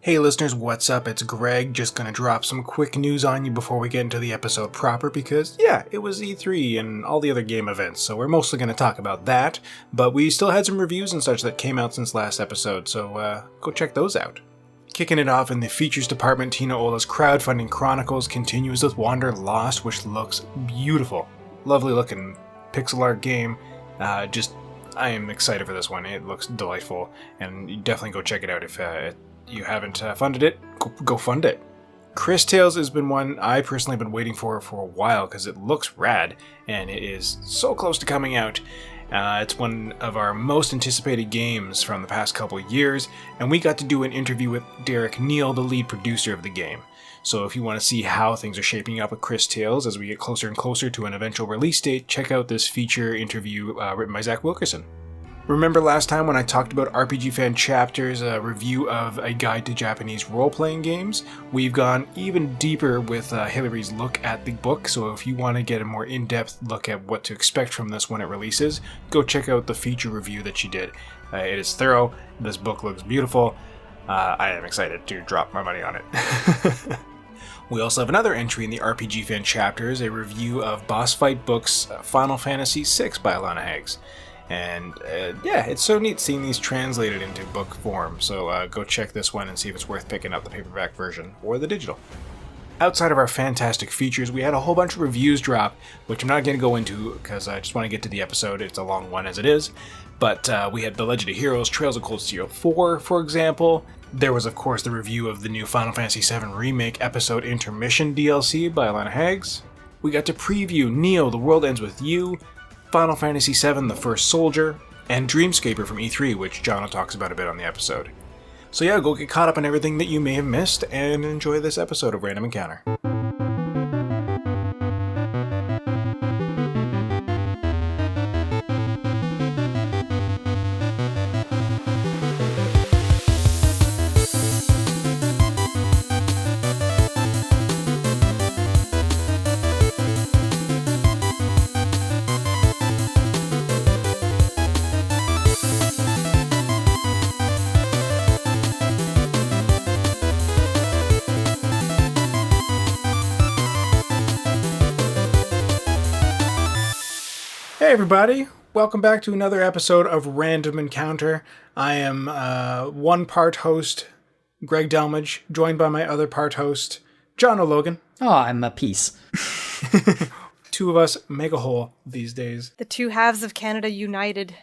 Hey listeners, what's up? It's Greg, just gonna drop some quick news on you before we get into the episode proper because, yeah, it was E3 and all the other game events, so we're mostly gonna talk about that, but we still had some reviews and such that came out since last episode, so go check those out. Kicking it off in the features department, Tina Ola's crowdfunding Chronicles continues with Wanderlost, which looks beautiful. Lovely looking pixel art game. I am excited for this one. It looks delightful, and you definitely go check it out if you haven't funded it. Go fund it. Chris Tales has been one I personally have been waiting for a while because it looks rad, and it is so close to coming out. It's one of our most anticipated games from the past couple of years, and we got to do an interview with Derek Neal, the lead producer of the game. So if you want to see how things are shaping up with Chris Tales as we get closer and closer to an eventual release date, check out this feature interview written by Zach Wilkerson. Remember last time when I talked about RPGFan Chapters, a review of a guide to Japanese role-playing games? We've gone even deeper with Hillary's look at the book, so if you want to get a more in-depth look at what to expect from this when it releases, go check out the feature review that she did. It is thorough, this book looks beautiful, I am excited to drop my money on it. We also have another entry in the RPGFan Chapters, a review of Boss Fight Books Final Fantasy VI by Alana Heggs. And it's so neat seeing these translated into book form, so go check this one and see if it's worth picking up the paperback version or the digital. Outside of our fantastic features, we had a whole bunch of reviews drop, which I'm not going to go into because I just want to get to the episode. It's a long one as it is. But we had The Legend of Heroes Trails of Cold Steel 4, for example. There was, of course, the review of the new Final Fantasy VII Remake episode Intermission DLC by Alana Heggs. We got to preview Neo, The World Ends With You, Final Fantasy VII The First Soldier, and Dreamscaper from E3, which Jono talks about a bit on the episode. So yeah, go get caught up on everything that you may have missed, and enjoy this episode of Random Encounter. Hey everybody, welcome back to another episode of Random Encounter. I am one part host, Greg Delmage, joined by my other part host, Jono Logan. Oh, I'm a piece. Two of us make a whole these days. The two halves of Canada united.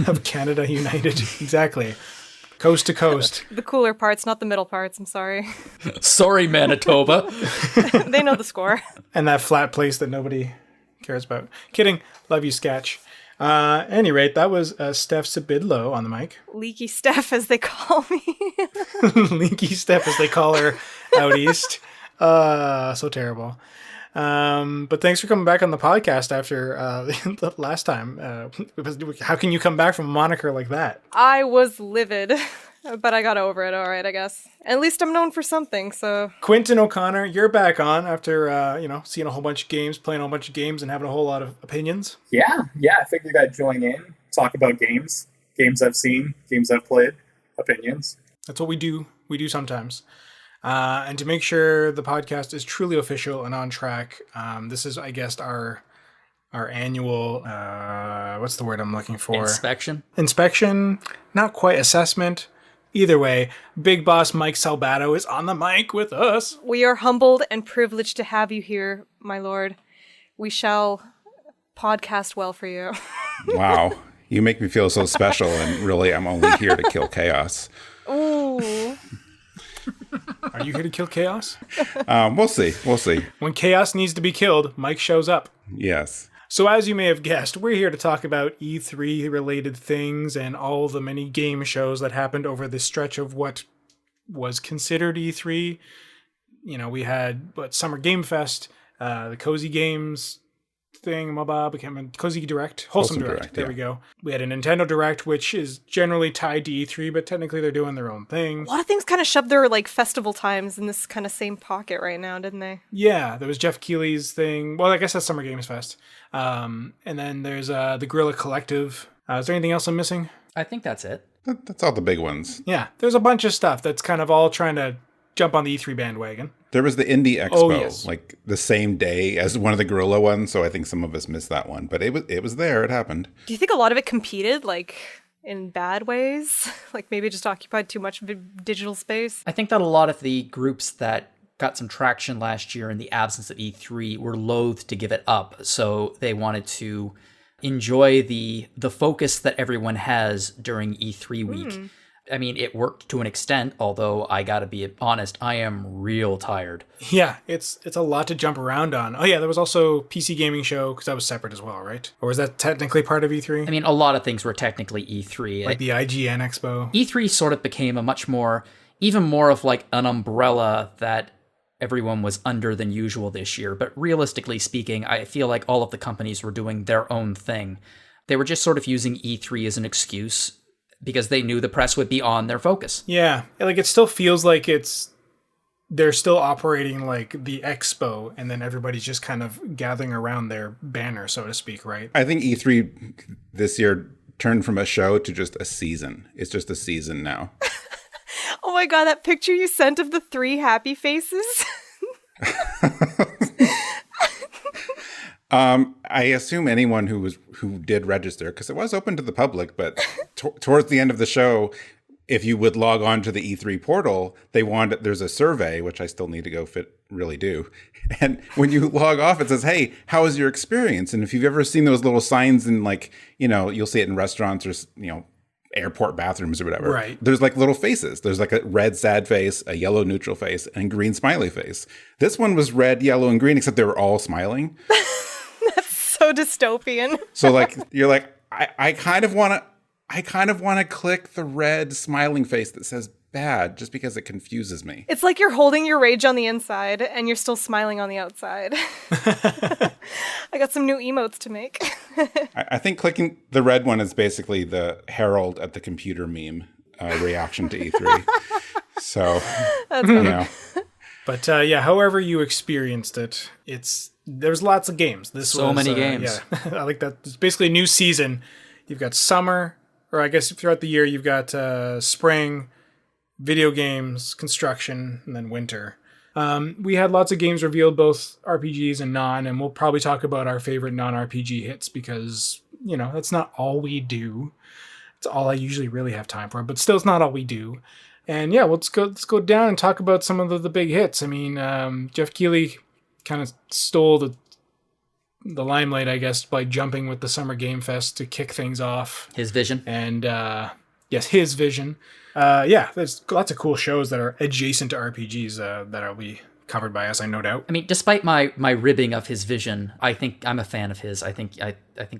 Of Canada united, exactly. Coast to coast. The cooler parts, not the middle parts, I'm sorry. Sorry, Manitoba. They know the score. And that flat place that nobody cares about. Kidding. Love you, Sketch. Any rate, that was Steph Sybydlo on the mic. Leaky Steph, as they call me. Leaky Steph, as they call her out east. So terrible. But thanks for coming back on the podcast after the last time. How can you come back from a moniker like that? I was livid, but I got over it, all right, I guess. At least I'm known for something, so... Quinton O'Connor, you're back on after, seeing a whole bunch of games, playing a whole bunch of games, and having a whole lot of opinions. Yeah, I figured I'd join in, talk about games I've seen, games I've played, opinions. That's what we do. We do sometimes. And to make sure the podcast is truly official and on track, this is, I guess, our annual, what's the word I'm looking for? Inspection, not quite assessment. Either way, Big Boss Mike Salbato is on the mic with us. We are humbled and privileged to have you here, my lord. We shall podcast well for you. Wow, you make me feel so special, and really I'm only here to kill chaos. Ooh. Are you here to kill chaos? We'll see. When chaos needs to be killed, Mike shows up. Yes. So as you may have guessed, we're here to talk about E3 related things and all the many game shows that happened over the stretch of what was considered E3. You know, we had Summer Game Fest, the Cozy Games thing, became a Cozy Direct, Wholesome Direct. There we go. We had a Nintendo Direct, which is generally tied to E3, but technically they're doing their own thing. A lot of things kind of shoved their festival times in this kind of same pocket right now, didn't they? Yeah, there was Jeff Keighley's thing. Well, I guess that's Summer Games Fest. And then there's the Guerrilla Collective. Is there anything else I'm missing? I think that's it. That's all the big ones. Yeah, there's a bunch of stuff that's kind of all trying to jump on the E3 bandwagon. There was the Indie Expo, Oh, yes. like the same day as one of the Gorilla ones, so I think some of us missed that one. But it was there. It happened. Do you think a lot of it competed, like, in bad ways? Like, maybe it just occupied too much digital space? I think that a lot of the groups that got some traction last year in the absence of E3 were loath to give it up, so they wanted to enjoy the focus that everyone has during E3 week. I mean, it worked to an extent, although I gotta be honest, I am real tired. Yeah, it's a lot to jump around on. Oh yeah, there was also PC Gaming Show, because that was separate as well, right? Or was that technically part of E3? I mean, a lot of things were technically E3. Like the IGN Expo? E3 sort of became a much more, even more of like an umbrella that everyone was under than usual this year. But realistically speaking, I feel like all of the companies were doing their own thing. They were just sort of using E3 as an excuse because they knew the press would be on their focus. Yeah, like it still feels like they're still operating like the expo, and then everybody's just kind of gathering around their banner, so to speak, right? I think E3 this year turned from a show to just a season. It's just a season now. Oh my god, that picture you sent of the 3 happy faces. I assume anyone who did register, because it was open to the public, but towards the end of the show, if you would log on to the E3 portal, there's a survey, which I still need to go really do. And when you log off, it says, hey, how was your experience? And if you've ever seen those little signs in, like, you'll see it in restaurants or, airport bathrooms or whatever. Right. There's like little faces. There's like a red sad face, a yellow neutral face, and a green smiley face. This one was red, yellow, and green, except they were all smiling. That's so dystopian. So like you're like, I kind of want to click the red smiling face that says bad just because it confuses me. It's like you're holding your rage on the inside and you're still smiling on the outside. I got some new emotes to make. I think clicking the red one is basically the Harold at the computer meme reaction to E3. So, But however you experienced it, there's lots of games. Many games. Yeah, I like that. It's basically a new season. You've got summer, or I guess throughout the year you've got spring, video games, construction, and then winter. We had lots of games revealed, both RPGs and non, and we'll probably talk about our favorite non-RPG hits because, that's not all we do. It's all I usually really have time for, but still it's not all we do. And yeah, let's go down and talk about some of the big hits. I mean, Jeff Keighley kind of stole the limelight, I guess, by jumping with the Summer Game Fest to kick things off. His vision. And his vision. There's lots of cool shows that are adjacent to RPGs that'll be covered by us, I no doubt. I mean, despite my ribbing of his vision, I think I'm a fan of his. I think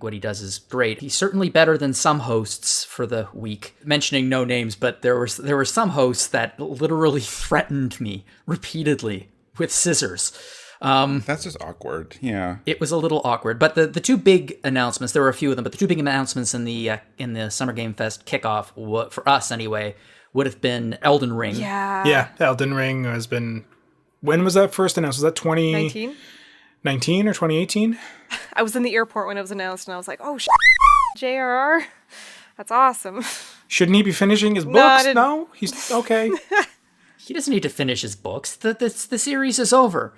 what he does is great. He's certainly better than some hosts for the week. Mentioning no names, but there were some hosts that literally threatened me repeatedly with scissors. That's just awkward. Yeah. It was a little awkward, but the two big announcements, there were a few of them, but the two big announcements in the Summer Game Fest kickoff, for us anyway, would have been Elden Ring. Yeah. Yeah, Elden Ring has been... When was that first announced? Was that 2019 or 2018? I was in the airport when it was announced, and I was like, oh, JRR? That's awesome. Shouldn't he be finishing his books? No? He's okay. He doesn't need to finish his books. The series is over.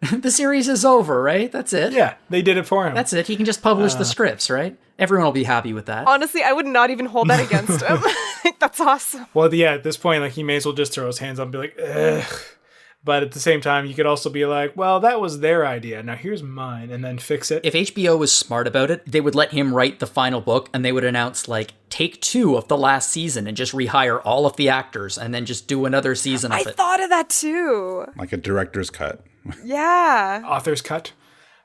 The series is over, right? That's it. Yeah, they did it for him. That's it. He can just publish the scripts, right? Everyone will be happy with that. Honestly, I would not even hold that against him. I think that's awesome. Well, yeah, at this point, like, he may as well just throw his hands up and be like, ugh. But at the same time, you could also be like, well, that was their idea. Now here's mine, and then fix it. If HBO was smart about it, they would let him write the final book, and they would announce, like, take 2 of the last season and just rehire all of the actors and then just do another season of it. I thought of that too. Like a director's cut. Yeah. Author's cut.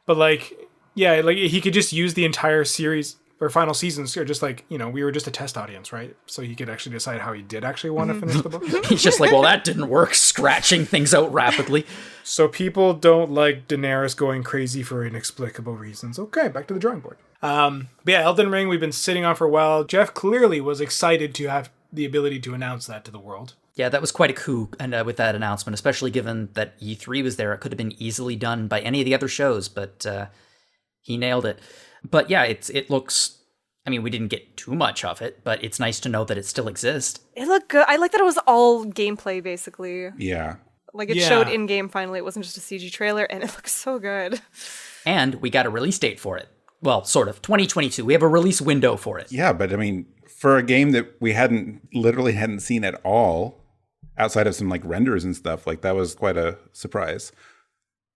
But like he could just use the entire series or final seasons, or just like, we were just a test audience, right? So he could actually decide how he did actually want to finish the book. He's just like, well, that didn't work, scratching things out rapidly. So people don't like Daenerys going crazy for inexplicable reasons. Okay, back to the drawing board. But yeah, Elden Ring, we've been sitting on for a while. Jeff clearly was excited to have the ability to announce that to the world. Yeah, that was quite a coup and with that announcement, especially given that E3 was there. It could have been easily done by any of the other shows, but he nailed it. But yeah, it looks I mean, we didn't get too much of it, but it's nice to know that it still exists. It looked good. I like that it was all gameplay, basically. Yeah. Like, it showed in-game finally. It wasn't just a CG trailer, and it looks so good. And we got a release date for it. Well, sort of. 2022. We have a release window for it. Yeah, but I mean, for a game that we literally hadn't seen at all, outside of some like renders and stuff, like that was quite a surprise.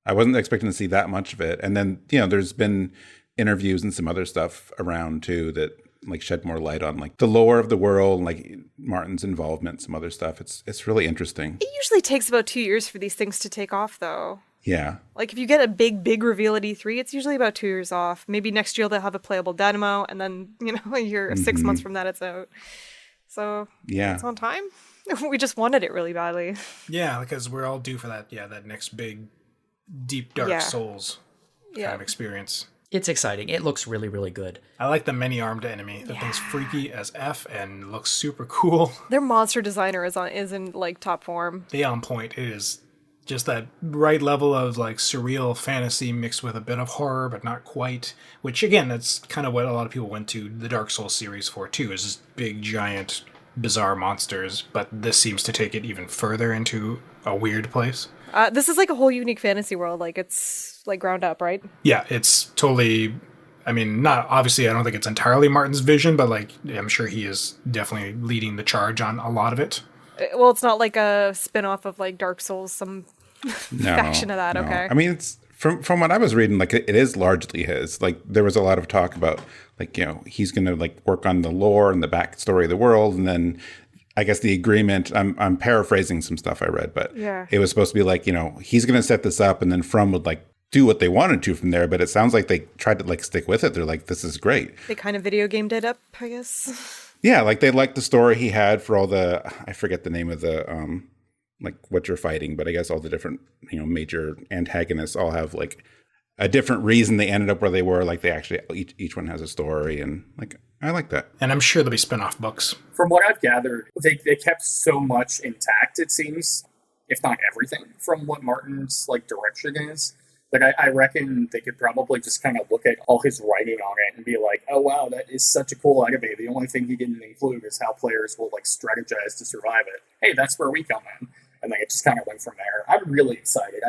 I wasn't expecting to see that much of it. And then, there's been interviews and some other stuff around too that like shed more light on like the lore of the world, like Martin's involvement, some other stuff. It's really interesting. It usually takes about 2 years for these things to take off, though. Yeah. Like, if you get a big reveal at E3, it's usually about 2 years off. Maybe next year they'll have a playable demo, and then, a year, 6 months from that, it's out. So, yeah, it's on time. We just wanted it really badly. Yeah, because we're all due for that, that next big, deep, Dark Souls kind of experience. It's exciting. It looks really, really good. I like the many-armed enemy. The thing's freaky as F and looks super cool. Their monster designer is in, like, top form. They on point. It is just that right level of like surreal fantasy mixed with a bit of horror, but not quite. Which again, that's kind of what a lot of people went to the Dark Souls series for too, is just big, giant, bizarre monsters. But this seems to take it even further into a weird place. This is like a whole unique fantasy world. Like, it's like ground up, right? Yeah, it's totally. I mean, not obviously. I don't think it's entirely Martin's vision, but like I'm sure he is definitely leading the charge on a lot of it. Well, it's not like a spin-off of like Dark Souls, some faction of that. No. Okay. I mean, it's from what I was reading, like it is largely his. Like there was a lot of talk about like he's going to like work on the lore and the backstory of the world, and then I guess the agreement. I'm paraphrasing some stuff I read, but it was supposed to be like he's going to set this up, and then From would like do what they wanted to from there. But it sounds like they tried to like stick with it. They're like, this is great. They kind of video gamed it up, I guess. Yeah, like they liked the story he had for all the I forget the name of the like what you're fighting, but I guess all the different, major antagonists all have like a different reason they ended up where they were. Like they actually, each one has a story, and like, I like that. And I'm sure there'll be spin-off books. From what I've gathered, they kept so much intact, it seems, if not everything, from what Martin's like direction is. Like I reckon they could probably just kind of look at all his writing on it and be like, oh wow, that is such a cool anime. The only thing he didn't include is how players will like strategize to survive it. Hey, that's where we come in. And then it just kind of went from there. I'm really excited.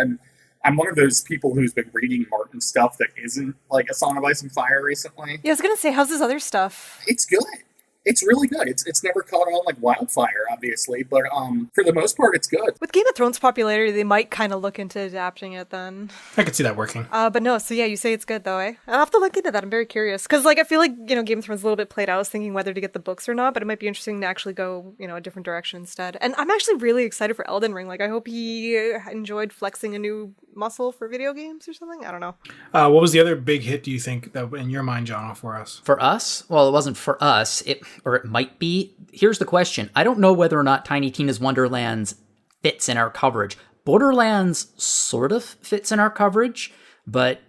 I'm one of those people who's been reading Martin stuff that isn't like A Song of Ice and Fire recently. Yeah, I was gonna say, how's his other stuff? It's good. It's really good. It's never caught on like wildfire, obviously, but for the most part, it's good. With Game of Thrones popularity, they might kind of look into adapting it then. I could see that working. But no, so yeah, you say it's good though, eh? I'll have to look into that. I'm very curious. Because like I feel like, Game of Thrones is a little bit played out. I was thinking whether to get the books or not, but it might be interesting to actually go, a different direction instead. And I'm actually really excited for Elden Ring. Like I hope he enjoyed flexing a new muscle for video games or something. I don't know. What was the other big hit, do you think, that in your mind, Jono, for us? For us? Well, it wasn't for us. It might be. Here's the question. I don't know whether or not Tiny Tina's Wonderlands fits in our coverage. Borderlands sort of fits in our coverage, but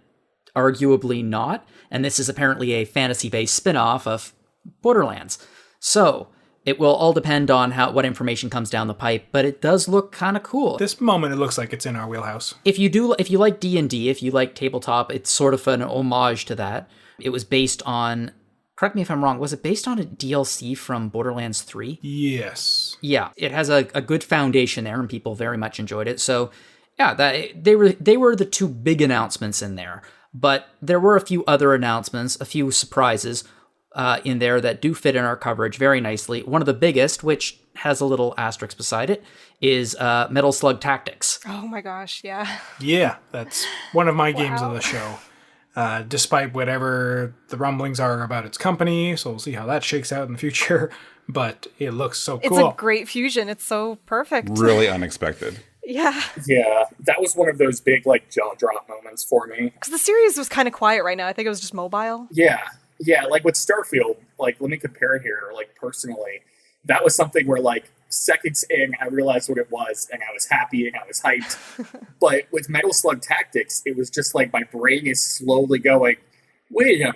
arguably not. And this is apparently a fantasy-based spin-off of Borderlands. So it will all depend on what information comes down the pipe, but it does look kind of cool. This moment, it looks like it's in our wheelhouse. If you like D&D, if you like tabletop, it's sort of an homage to that. It was based on, correct me if I'm wrong, was it based on a DLC from Borderlands 3? Yes. Yeah, it has a good foundation there, and people very much enjoyed it. So, yeah, they were the two big announcements in there. But there were a few other announcements, a few surprises in there that do fit in our coverage very nicely. One of the biggest, which has a little asterisk beside it, is Metal Slug Tactics. Oh my gosh, yeah. Yeah, that's one of my games of the show. Despite whatever the rumblings are about its company, so we'll see how that shakes out in the future. But it looks so cool. It's a great fusion. It's so perfect. Really unexpected. Yeah. Yeah, that was one of those big, like, jaw drop moments for me. Because the series was kind of quiet right now. I think it was just mobile. Yeah, like with Starfield, like, let me compare here, like, personally. That was something where, like, seconds in, I realized what it was, and I was happy, and I was hyped. But with Metal Slug Tactics, it was just like my brain is slowly going, wait a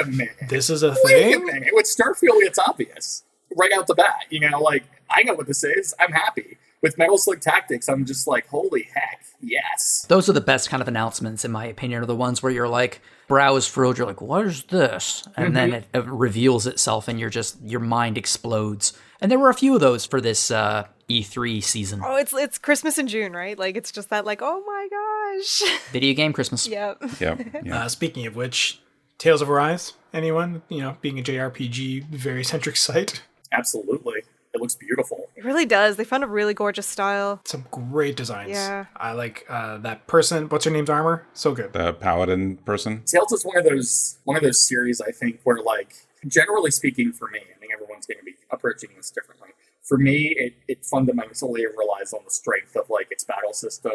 minute. This is a Wait thing? a minute. With Starfield, it's obvious. Right out the bat, like, I know what this is. I'm happy. With Metal Slug Tactics, I'm just like, holy heck. Yes. Those are the best kind of announcements, in my opinion, are the ones where you're like, brow is furrowed, you're like, what is this? And then it reveals itself and your mind explodes. And there were a few of those for this E3 season. Oh, it's Christmas in June, right? Like, it's just that, like, oh my gosh. Video game Christmas. Yep. Yep. Speaking of which, Tales of Arise, anyone? Being a JRPG, very centric site. Absolutely. It looks beautiful. It really does. They found a really gorgeous style. Some great designs. Yeah. I like that person. What's her name's armor? So good. The paladin person. Tales is one of those series, I think, where, like, generally speaking for me, I think everyone's going to be approaching this differently. For me, it fundamentally relies on the strength of, like, its battle system,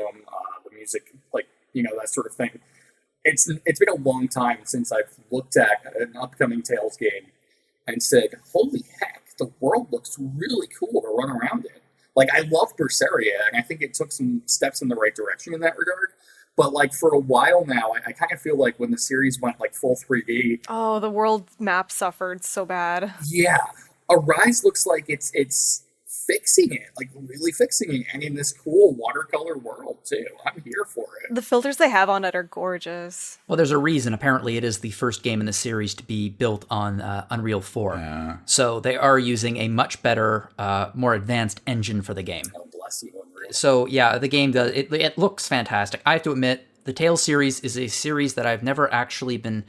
the music, like, that sort of thing. It's been a long time since I've looked at an upcoming Tales game and said, holy heck, the world looks really cool to run around in. Like, I love Berseria, and I think it took some steps in the right direction in that regard. But, like, for a while now, I kind of feel like when the series went, like, full 3D... Oh, the world map suffered so bad. Yeah. Arise looks like it's fixing it, like, really fixing it, and in this cool watercolor world, too. I'm here for it. The filters they have on it are gorgeous. Well, there's a reason. Apparently, it is the first game in the series to be built on Unreal 4. Yeah. So they are using a much better, more advanced engine for the game. Oh, bless you, Unreal. So yeah, the game does it looks fantastic. I have to admit, the Tales series is a series that I've never actually been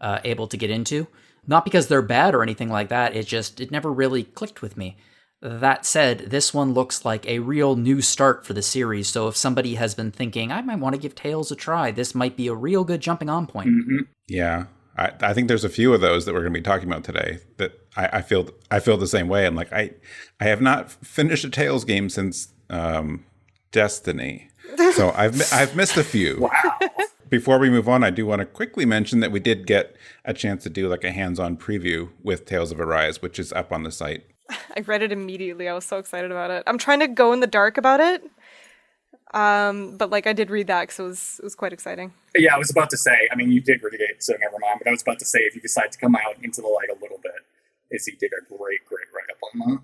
able to get into. Not because they're bad or anything like that. It never really clicked with me. That said, this one looks like a real new start for the series. So if somebody has been thinking, I might want to give Tales a try, this might be a real good jumping on point. Mm-hmm. Yeah. I think there's a few of those that we're going to be talking about today that I feel the same way. I'm like, I have not finished a Tales game since Destiny. So I've missed a few. Wow. Before we move on, I do want to quickly mention that we did get a chance to do like a hands-on preview with Tales of Arise, which is up on the site. I read it immediately. I was so excited about it. I'm trying to go in the dark about it. But like I did read that because it was quite exciting. Yeah, I was about to say, I mean, you did read it, so never mind. But I was about to say, if you decide to come out into the light a little bit, Izzy did a great write-up on that.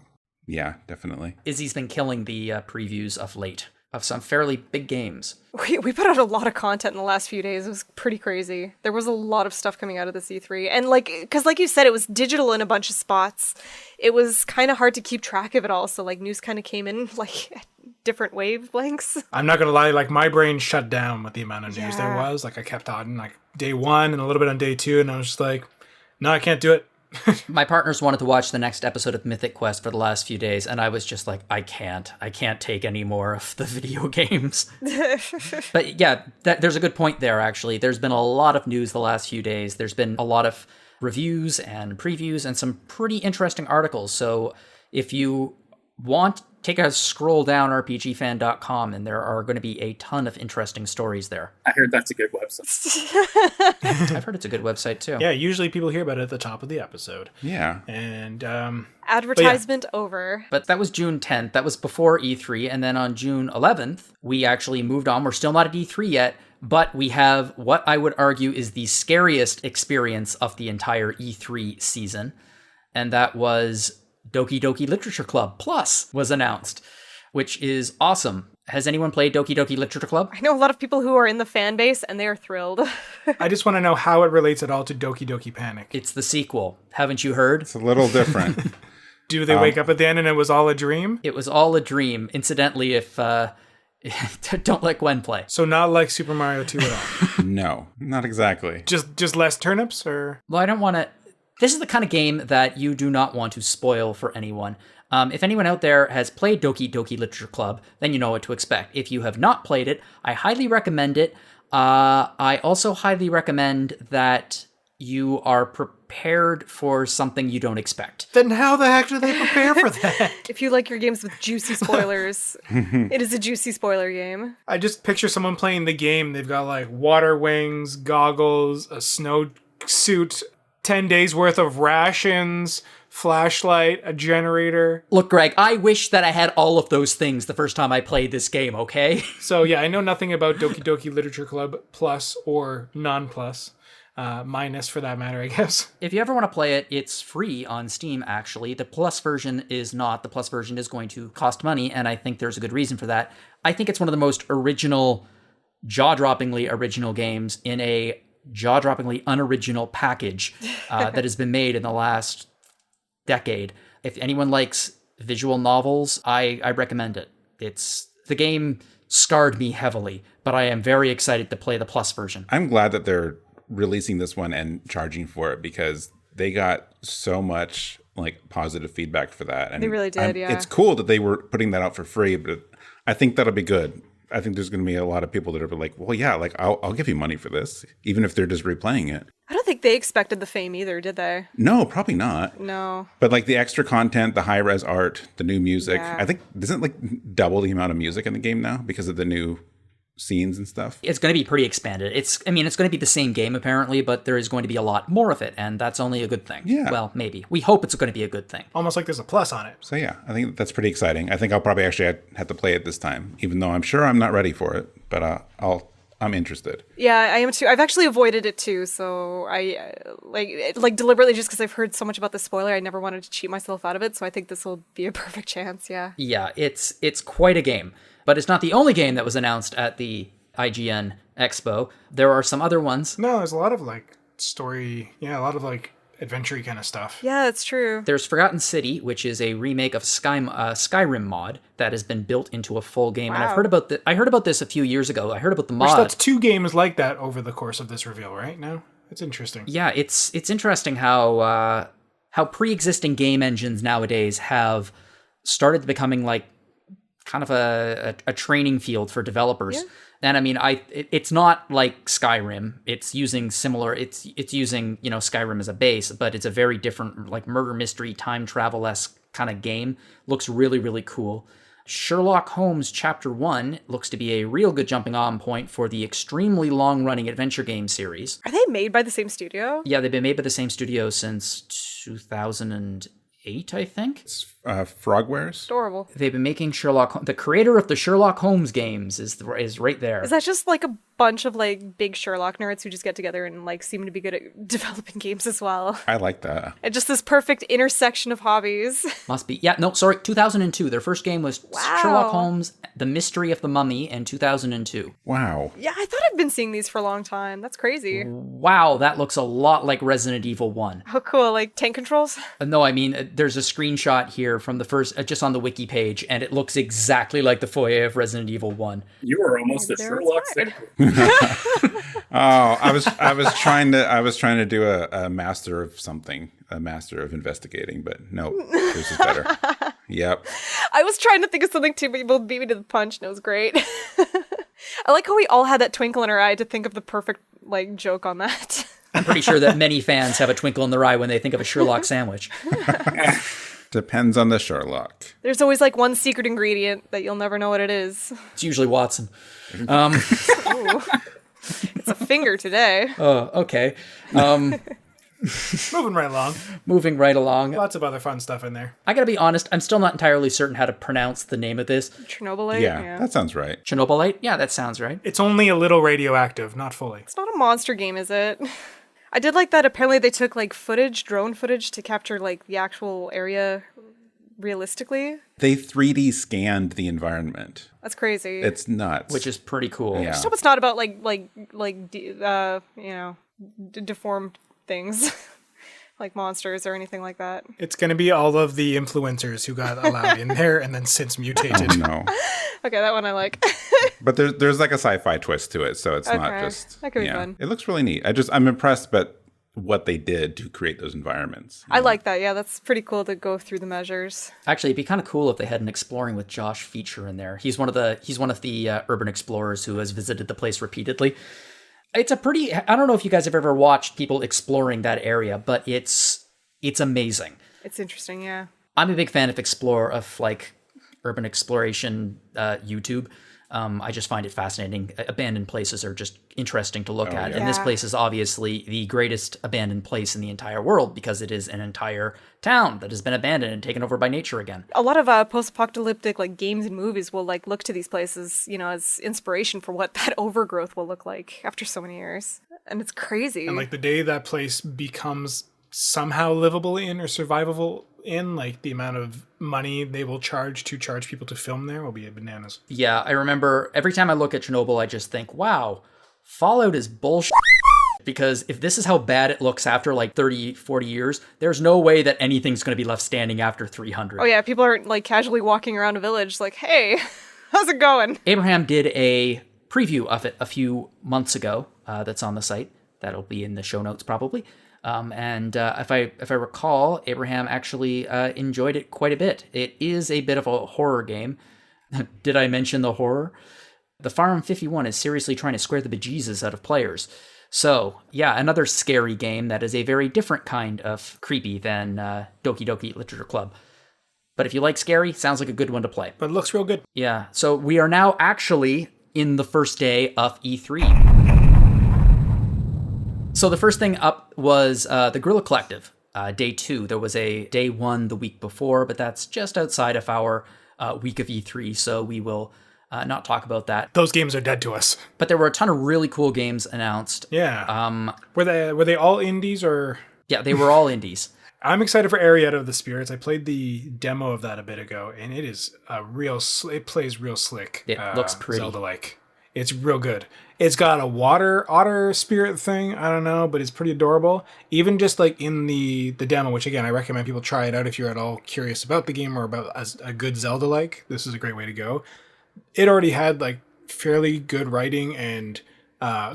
Yeah, definitely. Izzy's been killing the previews of late of some fairly big games. We put out a lot of content in the last few days. It was pretty crazy. There was a lot of stuff coming out of the E3. And because like you said, it was digital in a bunch of spots. It was kind of hard to keep track of it all. So like news kind of came in like at different wavelengths. I'm not going to lie, like my brain shut down with the amount of news there Yeah. was. Like I kept on like day one and a little bit on day two. And I was just like, no, I can't do it. My partners wanted to watch the next episode of Mythic Quest for the last few days, and I was just like, I can't take any more of the video games. But yeah, there's a good point there, actually. There's been a lot of news the last few days. There's been a lot of reviews and previews and some pretty interesting articles. So if you want, take a scroll down RPGFan.com, and there are going to be a ton of interesting stories there. I heard that's a good website. I've heard it's a good website, too. Yeah, usually people hear about it at the top of the episode. Yeah. And Advertisement over. But that was June 10th. That was before E3. And then on June 11th, we actually moved on. We're still not at E3 yet, but we have what I would argue is the scariest experience of the entire E3 season. And that was Doki Doki Literature Club Plus was announced, which is awesome. Has anyone played Doki Doki Literature Club? I know a lot of people who are in the fan base and they are thrilled. I just want to know how it relates at all to Doki Doki Panic. It's the sequel. Haven't you heard? It's a little different. Do they wake up at the end and it was all a dream? It was all a dream. Incidentally, if don't let Gwen play. So not like Super Mario 2 at all. No, not exactly. Just less turnips or? Well, I don't want to... This is the kind of game that you do not want to spoil for anyone. If anyone out there has played Doki Doki Literature Club, then you know what to expect. If you have not played it, I highly recommend it. I also highly recommend that you are prepared for something you don't expect. Then how the heck do they prepare for that? If you like your games with juicy spoilers, it is a juicy spoiler game. I just picture someone playing the game. They've got like water wings, goggles, a snow suit, 10 days worth of rations, flashlight, a generator. Look, Greg, I wish that I had all of those things the first time I played this game, okay? So yeah, I know nothing about Doki Doki Literature Club Plus or non-plus. Minus for that matter, I guess. If you ever want to play it, it's free on Steam, actually. The Plus version is not. The Plus version is going to cost money, and I think there's a good reason for that. I think it's one of the most original jaw-droppingly original games in a jaw-droppingly unoriginal package that has been made in the last decade. If anyone likes visual novels, I recommend it. The game scarred me heavily, but I am very excited to play the Plus version. I'm glad that they're releasing this one and charging for it, because they got so much like positive feedback for that. And they really did, yeah. It's cool that they were putting that out for free, but I think that'll be good. I think there's going to be a lot of people that are like, well, yeah, like I'll give you money for this, even if they're just replaying it. I don't think they expected the fame either, did they? No, probably not. No. But like the extra content, the high-res art, the new music, Yeah. I think isn't like double the amount of music in the game now because of the new scenes and stuff. It's going to be pretty expanded. It's going to be the same game apparently, but there is going to be a lot more of it, and that's only a good thing. Yeah. Well, maybe. We hope it's going to be a good thing. Almost like there's a plus on it. So yeah, I think that's pretty exciting. I think I'll probably actually have to play it this time, even though I'm sure I'm not ready for it, but I'm interested. Yeah, I am too. I've actually avoided it too, so I like deliberately, just because I've heard so much about the spoiler, I never wanted to cheat myself out of it, so I think this will be a perfect chance, yeah. Yeah, it's quite a game. But it's not the only game that was announced at the IGN Expo. There are some other ones. No, there's a lot of like story, a lot of like adventure-y kind of stuff. Yeah, that's true. There's Forgotten City, which is a remake of Skyrim mod that has been built into a full game. Wow. And I heard about this a few years ago. I heard about the mod. That's 2 games like that over the course of this reveal, right? No? It's interesting. Yeah, it's interesting how pre-existing game engines nowadays have started becoming like kind of a training field for developers. Yeah. And I mean, it's not like Skyrim. It's using Skyrim as a base, but it's a very different like murder mystery time travel-esque kind of game. Looks really, really cool. Sherlock Holmes Chapter 1 looks to be a real good jumping on point for the extremely long-running adventure game series. Are they made by the same studio? Yeah, they've been made by the same studio since 2008, I think. It's Frogwares. Adorable. They've been making the creator of the Sherlock Holmes games is right there. Is that just like a bunch of like big Sherlock nerds who just get together and like seem to be good at developing games as well? I like that. And just this perfect intersection of hobbies. Must be. Yeah, no, sorry, 2002. Their first game was Wow. Sherlock Holmes, The Mystery of the Mummy in 2002. Wow. Yeah, I thought I've been seeing these for a long time. That's crazy. Wow, that looks a lot like Resident Evil 1. How cool. Like tank controls? No, I mean, there's a screenshot here from the first, just on the wiki page, and it looks exactly like the foyer of Resident Evil 1. You were almost a There Sherlock it's fine. sequel. Oh, I was trying to do a master of something, a master of investigating, but no, this is better. Yep. I was trying to think of something too, but you both beat me to the punch, and it was great. I like how we all had that twinkle in our eye to think of the perfect like joke on that. I'm pretty sure that many fans have a twinkle in their eye when they think of a Sherlock sandwich. Depends on the Sherlock. There's always like one secret ingredient that you'll never know what it is. It's usually Watson. Ooh. It's a finger today. Oh, okay. Moving right along. Moving right along. Lots of other fun stuff in there. I gotta be honest, I'm still not entirely certain how to pronounce the name of this. Chernobylite? Yeah, that sounds right. Chernobylite? Yeah, that sounds right. It's only a little radioactive, not fully. It's not a monster game, is it? I did like that apparently they took like drone footage to capture like the actual area realistically. They 3D scanned the environment. That's crazy. It's nuts. Which is pretty cool. Yeah. Just hope it's not about deformed things like monsters or anything like that. It's going to be all of the influencers who got allowed in there and then since mutated. Oh, no. Okay, that one I like. But there's like a sci-fi twist to it, so it's not Okay. just. That could be fun. It looks really neat. I'm impressed, but what they did to create those environments. I like that. Yeah, that's pretty cool to go through the measures. Actually, it'd be kind of cool if they had an Exploring with Josh feature in there. He's one of the urban explorers who has visited the place repeatedly. It's a pretty. I don't know if you guys have ever watched people exploring that area, but it's amazing. It's interesting, yeah. I'm a big fan of urban exploration YouTube. I just find it fascinating. Abandoned places are just interesting to look at. yeah. And this Yeah. place is obviously the greatest abandoned place in the entire world because it is an entire town that has been abandoned and taken over by nature again. A lot of post-apocalyptic like games and movies will like look to these places, as inspiration for what that overgrowth will look like after so many years. And it's crazy. And like the day that place becomes somehow livable in or survivable in. Like the amount of money they will charge people to film there will be bananas. Yeah, I remember every time I look at Chernobyl, I just think, wow, Fallout is bullshit. Because if this is how bad it looks after like 30, 40 years, there's no way that anything's going to be left standing after 300. Oh yeah, people are like casually walking around a village like, hey, how's it going? Abraham did a preview of it a few months ago that's on the site. That'll be in the show notes probably. If I recall, Abraham actually enjoyed it quite a bit. It is a bit of a horror game. Did I mention the horror? The Farm 51 is seriously trying to square the bejesus out of players. So, yeah, another scary game that is a very different kind of creepy than Doki Doki Literature Club. But if you like scary, sounds like a good one to play. But it looks real good. Yeah, so we are now actually in the first day of E3. So the first thing up was the Guerrilla Collective, day 2. There was a day 1 the week before, but that's just outside of our week of E3, so we will not talk about that. Those games are dead to us. But there were a ton of really cool games announced. Yeah. Were they all indies or? Yeah, they were all indies. I'm excited for Arietta of the Spirits. I played the demo of that a bit ago, and it is it plays real slick. It looks pretty. Zelda-like. It's real good. It's got a otter spirit thing. I don't know, but it's pretty adorable. Even just like in the demo, which again, I recommend people try it out if you're at all curious about the game or about a good Zelda-like. This is a great way to go. It already had like fairly good writing and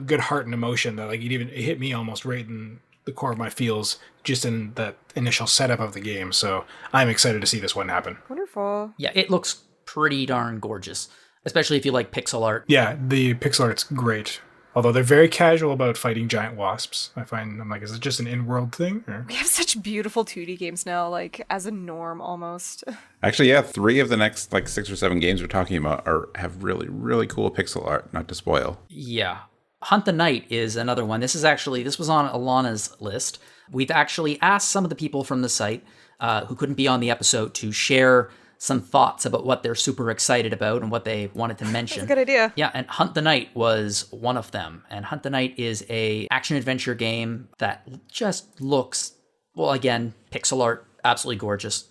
good heart and emotion that like it hit me almost right in the core of my feels just in that initial setup of the game. So I'm excited to see this one happen. Wonderful. Yeah, it looks pretty darn gorgeous, especially if you like pixel art. Yeah, the pixel art's great. Although they're very casual about fighting giant wasps. I'm like, is it just an in-world thing? Or? We have such beautiful 2D games now, like as a norm almost. Actually, yeah, 3 of the next like 6 or 7 games we're talking about have really, really cool pixel art, not to spoil. Yeah. Hunt the Night is another one. This was on Alana's list. We've actually asked some of the people from the site who couldn't be on the episode to share some thoughts about what they're super excited about and what they wanted to mention. That's a good idea. Yeah, and Hunt the Night was one of them. And Hunt the Night is a action-adventure game that just looks, well, again, pixel art, absolutely gorgeous.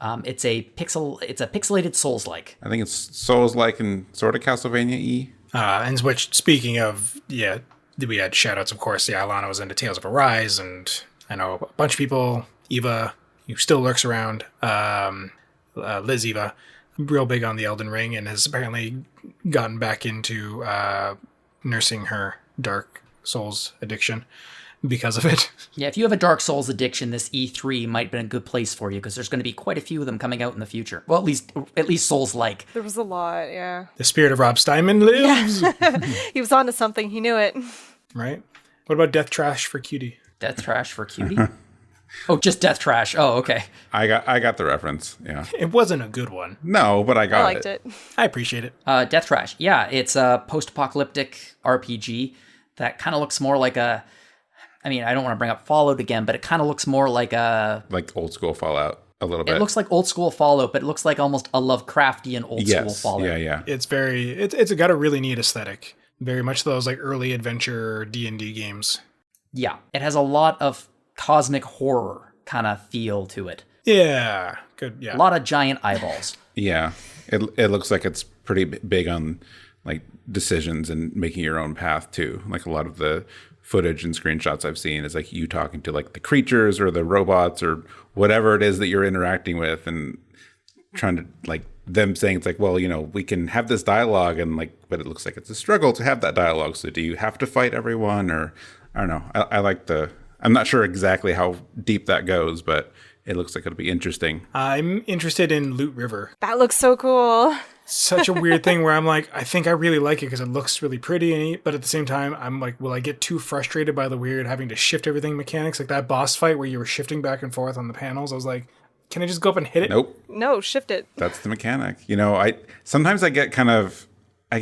It's a pixelated Souls-like. I think it's Souls-like and sort of Castlevania-y. And which, speaking of, yeah, we had shout-outs, of course. Yeah, Alana was into Tales of Arise, and I know a bunch of people, Eva, who still lurks around, Liz Eva, real big on the Elden Ring, and has apparently gotten back into nursing her Dark Souls addiction because of it. Yeah, if you have a Dark Souls addiction, this E3 might have been a good place for you, because there's going to be quite a few of them coming out in the future. Well, at least Souls-like. There was a lot, yeah. The spirit of Rob Steinman lives! He was onto something, he knew it. Right? What about Death Trash for Cutie? Death Trash for Cutie? Oh, just Death Trash. Oh, okay. I got the reference, yeah. It wasn't a good one. No, but I got it. I liked it. I appreciate it. Death Trash. Yeah, it's a post-apocalyptic RPG that kind of looks more like a... I mean, I don't want to bring up Fallout again, but it kind of looks more like a... Like old school Fallout, a little bit. It looks like old school Fallout, but it looks like almost a Lovecraftian old school Fallout. Yeah. It's got a really neat aesthetic. Very much those like early adventure D&D games. Yeah, it has a lot of cosmic horror kind of feel to it. Yeah, good. Yeah, a lot of giant eyeballs. Yeah, it looks like it's pretty big on like decisions and making your own path too. Like a lot of the footage and screenshots I've seen is like you talking to like the creatures or the robots or whatever it is that you're interacting with, and trying to like them saying it's like, well, you know, we can have this dialogue, and like, but it looks like it's a struggle to have that dialogue. So do you have to fight everyone, or I don't know. I like I'm not sure exactly how deep that goes, but it looks like it'll be interesting. I'm interested in Loot River. That looks so cool. Such a weird thing where I'm like, I think I really like it because it looks really pretty and neat, but at the same time, I'm like, will I get too frustrated by the weird having to shift everything mechanics? Like that boss fight where you were shifting back and forth on the panels. I was like, can I just go up and hit it? Nope. No, shift it. That's the mechanic. You know, sometimes I get kind of, I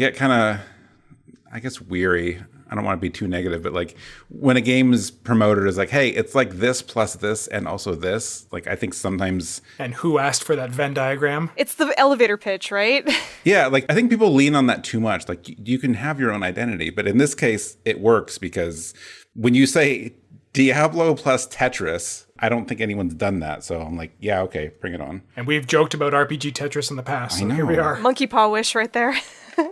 guess, weary. I don't want to be too negative, but like when a game is promoted as like, hey, it's like this plus this and also this, like I think sometimes... And who asked for that Venn diagram? It's the elevator pitch, right? Yeah, like I think people lean on that too much. Like you can have your own identity, but in this case, it works because when you say Diablo plus Tetris. I don't think anyone's done that, so I'm like, yeah, okay, bring it on. And we've joked about RPG Tetris in the past, so I know. here we are. Monkey paw wish right there.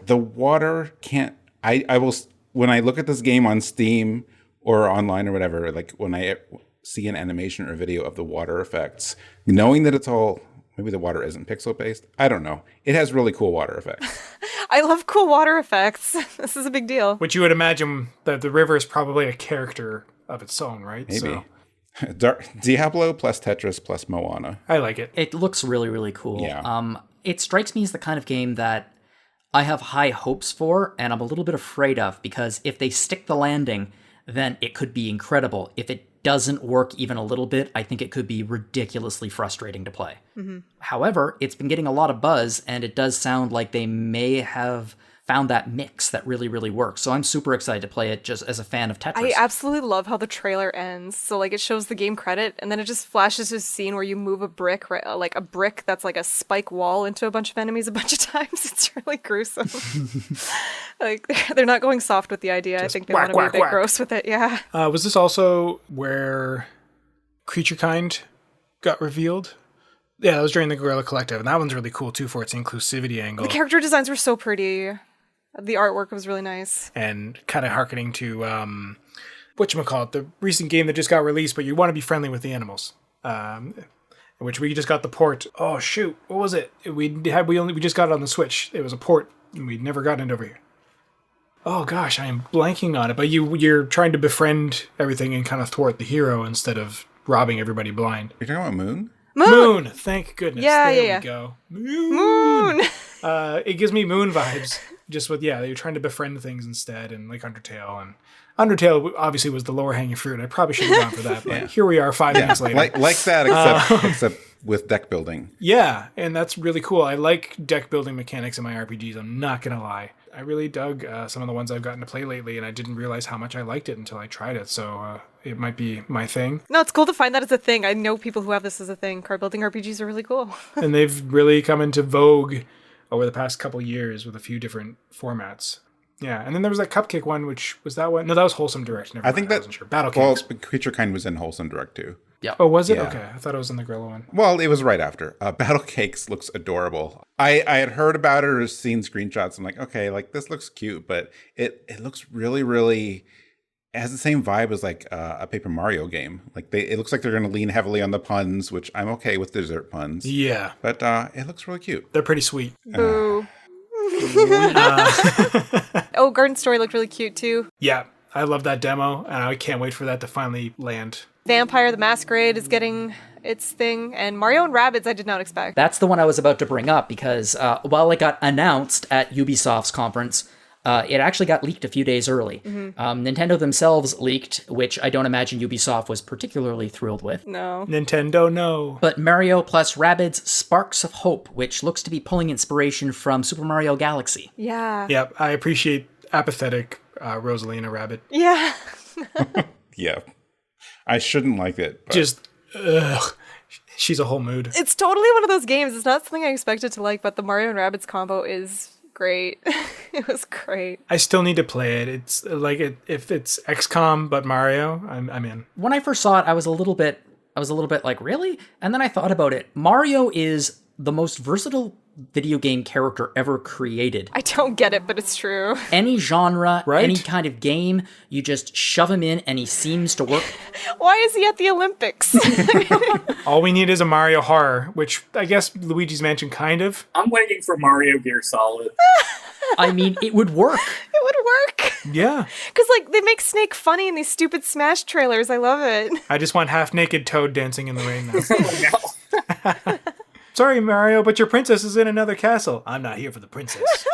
The water can't... I will... When I look at this game on Steam or online or whatever, like when I see an animation or video of the water effects, knowing that it's all... Maybe the water isn't pixel-based. I don't know. It has really cool water effects. I love cool water effects. This is a big deal. Which you would imagine that the river is probably a character of its own, right? Maybe. So, Diablo plus Tetris plus Moana. I like it. It looks really, really cool. Yeah. It strikes me as the kind of game that I have high hopes for, and I'm a little bit afraid of, because if they stick the landing, then it could be incredible. If it doesn't work even a little bit, I think it could be ridiculously frustrating to play. Mm-hmm. However, it's been getting a lot of buzz, and it does sound like they may have found that mix that really, really works. So I'm super excited to play it just as a fan of Tetris. I absolutely love how the trailer ends. So like it shows the game credit, and then it just flashes to a scene where you move a brick, right, like a brick that's like a spike wall into a bunch of enemies a bunch of times. It's really gruesome. Like they're not going soft with the idea. I think they want to be a bit gross with it. Yeah. Was this also where Creature Kind got revealed? Yeah, that was during the Guerrilla Collective, and that one's really cool too for its inclusivity angle. The character designs were so pretty. The artwork was really nice. And kind of hearkening to, whatchamacallit, the recent game that just got released, but you want to be friendly with the animals. In which we just got the port. Oh, shoot. What was it? We just got it on the Switch. It was a port, and we'd never gotten it over here. Oh, gosh, I am blanking on it. But you're trying to befriend everything and kind of thwart the hero instead of robbing everybody blind. You're talking about Moon? Moon! Thank goodness. Yeah, there we go. Moon! It gives me Moon vibes. Just with, you're trying to befriend things instead, and like Undertale. And Undertale obviously was the lower hanging fruit. I probably should have gone for that, but here we are 5 minutes later. Like that, except with deck building. Yeah, and that's really cool. I like deck building mechanics in my RPGs, I'm not going to lie. I really dug some of the ones I've gotten to play lately, and I didn't realize how much I liked it until I tried it, so it might be my thing. No, it's cool to find that as a thing. I know people who have this as a thing. Card building RPGs are really cool. And they've really come into vogue over the past couple years with a few different formats. Yeah, and then there was that Cupcake one, which was that one? No, that was Wholesome Direct. Never mind, I think that wasn't sure. Battle Cakes. Well, Creature Kind was in Wholesome Direct too. Yeah. Oh, was it? Yeah. Okay, I thought it was in the Gorilla one. Well, it was right after. Battle Cakes looks adorable. I had heard about it or seen screenshots. I'm like, okay, like this looks cute, but it looks really, really... It has the same vibe as like a Paper Mario game. Like it looks like they're going to lean heavily on the puns, which I'm okay with dessert puns. Yeah. But it looks really cute. They're pretty sweet. Boo. Oh, Garden Story looked really cute too. Yeah, I love that demo, and I can't wait for that to finally land. Vampire the Masquerade is getting its thing, and Mario and Rabbids I did not expect. That's the one I was about to bring up, because while it got announced at Ubisoft's conference, it actually got leaked a few days early. Mm-hmm. Nintendo themselves leaked, which I don't imagine Ubisoft was particularly thrilled with. No. Nintendo, no. But Mario plus Rabbids Sparks of Hope, which looks to be pulling inspiration from Super Mario Galaxy. Yeah. Yep, I appreciate apathetic Rosalina Rabbit. Yeah. Yeah. I shouldn't like it. But... Just, she's a whole mood. It's totally one of those games. It's not something I expected to like, but the Mario and Rabbids combo is great. It was great. I still need to play it. It's like if it's XCOM but Mario, I'm in. When I first saw it, I was a little bit like, really? And then I thought about it. Mario is the most versatile video game character ever created. I don't get it, but it's true. Any genre, right? Any kind of game, you just shove him in and he seems to work. Why is he at the Olympics? All we need is a Mario horror, which I guess Luigi's Mansion kind of. I'm waiting for Mario Gear Solid. I mean, it would work. It would work. Yeah. Because, like, they make Snake funny in these stupid Smash trailers. I love it. I just want half-naked Toad dancing in the rain now. Oh, no. Sorry, Mario, but your princess is in another castle. I'm not here for the princess.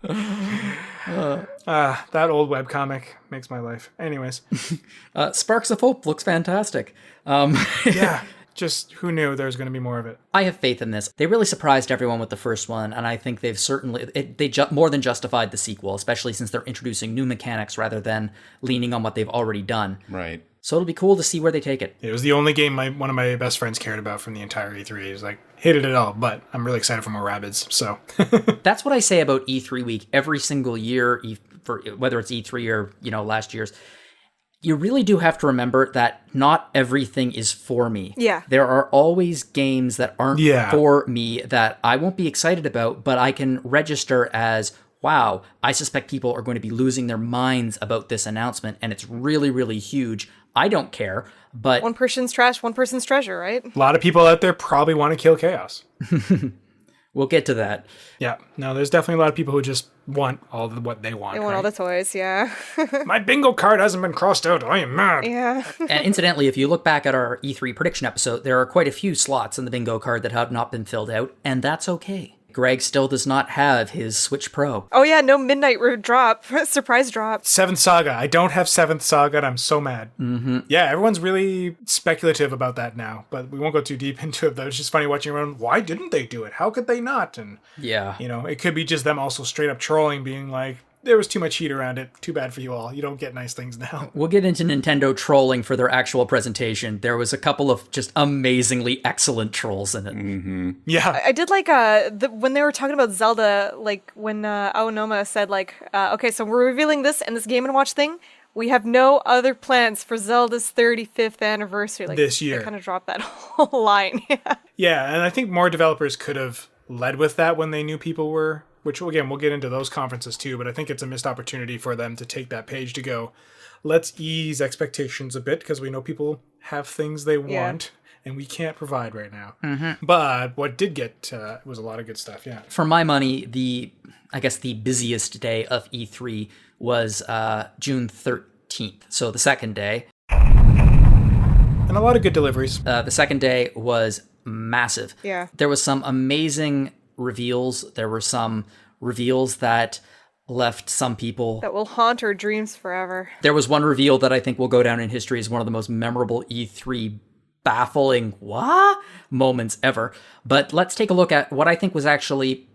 That old webcomic makes my life. Anyways. Sparks of Hope looks fantastic. Yeah, just who knew there was going to be more of it. I have faith in this. They really surprised everyone with the first one, and I think they've certainly... more than justified the sequel, especially since they're introducing new mechanics rather than leaning on what they've already done. Right. So it'll be cool to see where they take it. It was the only game one of my best friends cared about from the entire E3. He was like, hated it all, but I'm really excited for more Rabbids, so. That's what I say about E3 week every single year, for whether it's E3 or, last year's. You really do have to remember that not everything is for me. Yeah. There are always games that aren't Yeah. for me that I won't be excited about, but I can register as, wow, I suspect people are going to be losing their minds about this announcement, and it's really, really huge. I don't care, but... One person's trash, one person's treasure, right? A lot of people out there probably want to kill Chaos. We'll get to that. Yeah, no, there's definitely a lot of people who just want what they want. They want all the toys, yeah. My bingo card hasn't been crossed out. I am mad. Yeah. And incidentally, if you look back at our E3 prediction episode, there are quite a few slots in the bingo card that have not been filled out, and that's okay. Greg still does not have his Switch Pro. Oh yeah, no midnight drop. Surprise drop. 7th Saga. I don't have 7th Saga, and I'm so mad. Mm-hmm. Yeah, everyone's really speculative about that now, but we won't go too deep into it, though. It's just funny watching everyone, why didn't they do it? How could they not? And, Yeah. you know, it could be just them also straight up trolling, being like, there was too much heat around it. Too bad for you all. You don't get nice things now. We'll get into Nintendo trolling for their actual presentation. There was a couple of just amazingly excellent trolls in it. Mm-hmm. Yeah. I did like when they were talking about Zelda, like when Aonoma said like, okay, so we're revealing this and this Game & Watch thing. We have no other plans for Zelda's 35th anniversary. Like, this year. They kind of dropped that whole line. Yeah. Yeah, and I think more developers could have led with that when they knew people were, which again, we'll get into those conferences too, but I think it's a missed opportunity for them to take that page to go, let's ease expectations a bit because we know people have things they want and we can't provide right now. Mm-hmm. But what did get was a lot of good stuff, yeah. For my money, I guess the busiest day of E3 was June 13th, so the second day. And a lot of good deliveries. The second day was massive. Yeah. There was some amazing reveals. There were some reveals that left some people... That will haunt our dreams forever. There was one reveal that I think will go down in history as one of the most memorable E3 baffling moments ever. But let's take a look at what I think was actually,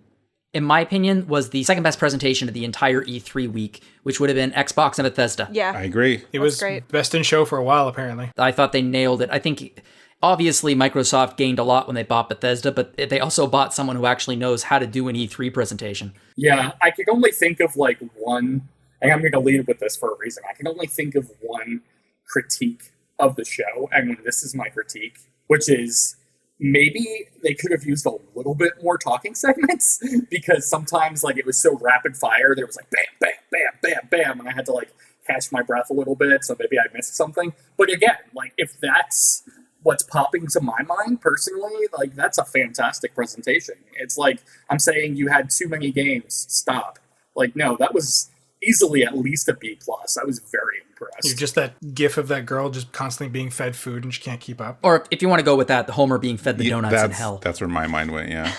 in my opinion, was the second best presentation of the entire E3 week, which would have been Xbox and Bethesda. Yeah. I agree. It was great. best in show for a while, apparently. I thought they nailed it. I think... Obviously, Microsoft gained a lot when they bought Bethesda, but they also bought someone who actually knows how to do an E3 presentation. Yeah, I could only think of like one, and I'm going to lead with this for a reason. I can only think of one critique of the show, and this is my critique, which is maybe they could have used a little bit more talking segments, because sometimes like it was so rapid fire, there was like bam, bam, bam, bam, bam, and I had to like catch my breath a little bit, so maybe I missed something. But again, like if that's what's popping to my mind personally, like that's a fantastic presentation. It's like I'm saying you had too many games. Stop. Like no, that was easily at least a B+. I was very impressed. You're just that gif of that girl just constantly being fed food and she can't keep up. Or if you want to go with that, the Homer being fed the donuts in hell. That's where my mind went, yeah.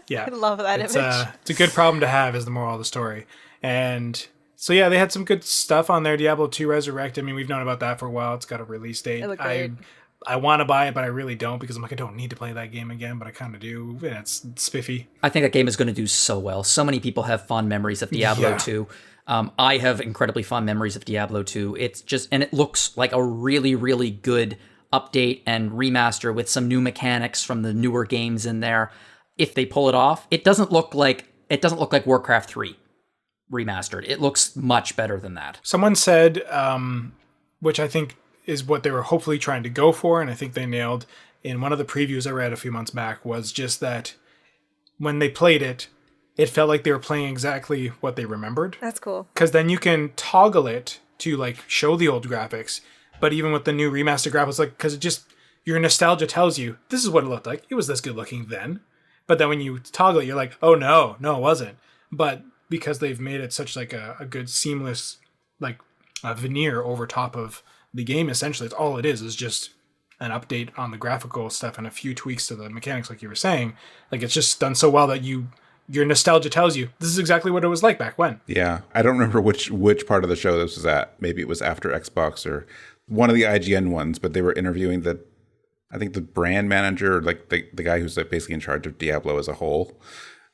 Yeah. I love that image. It's a good problem to have is the moral of the story. And so yeah, they had some good stuff on there. Diablo 2 Resurrect. I mean, we've known about that for a while. It's got a release date. It looked great. I want to buy it, but I really don't because I'm like, I don't need to play that game again, but I kind of do. And it's spiffy. I think that game is going to do so well. So many people have fond memories of Diablo 2. I have incredibly fond memories of Diablo 2. It's just, and it looks like a really, really good update and remaster with some new mechanics from the newer games in there. If they pull it off, it doesn't look like Warcraft 3 remastered. It looks much better than that. Someone said, which I think is what they were hopefully trying to go for, and I think they nailed in one of the previews I read a few months back, was just that when they played it, it felt like they were playing exactly what they remembered. That's cool. Because then you can toggle it to like show the old graphics, but even with the new remaster graphics, like because it just your nostalgia tells you this is what it looked like. It was this good looking then, but then when you toggle it, you're like, oh no, it wasn't. But because they've made it such like a good seamless like veneer over top of the game, essentially, it's all it is just an update on the graphical stuff and a few tweaks to the mechanics, like you were saying. Like it's just done so well that your nostalgia tells you this is exactly what it was like back when. Yeah, I don't remember which part of the show this was at. Maybe it was after Xbox or one of the IGN ones, but they were interviewing I think the brand manager, like the guy who's like basically in charge of Diablo as a whole.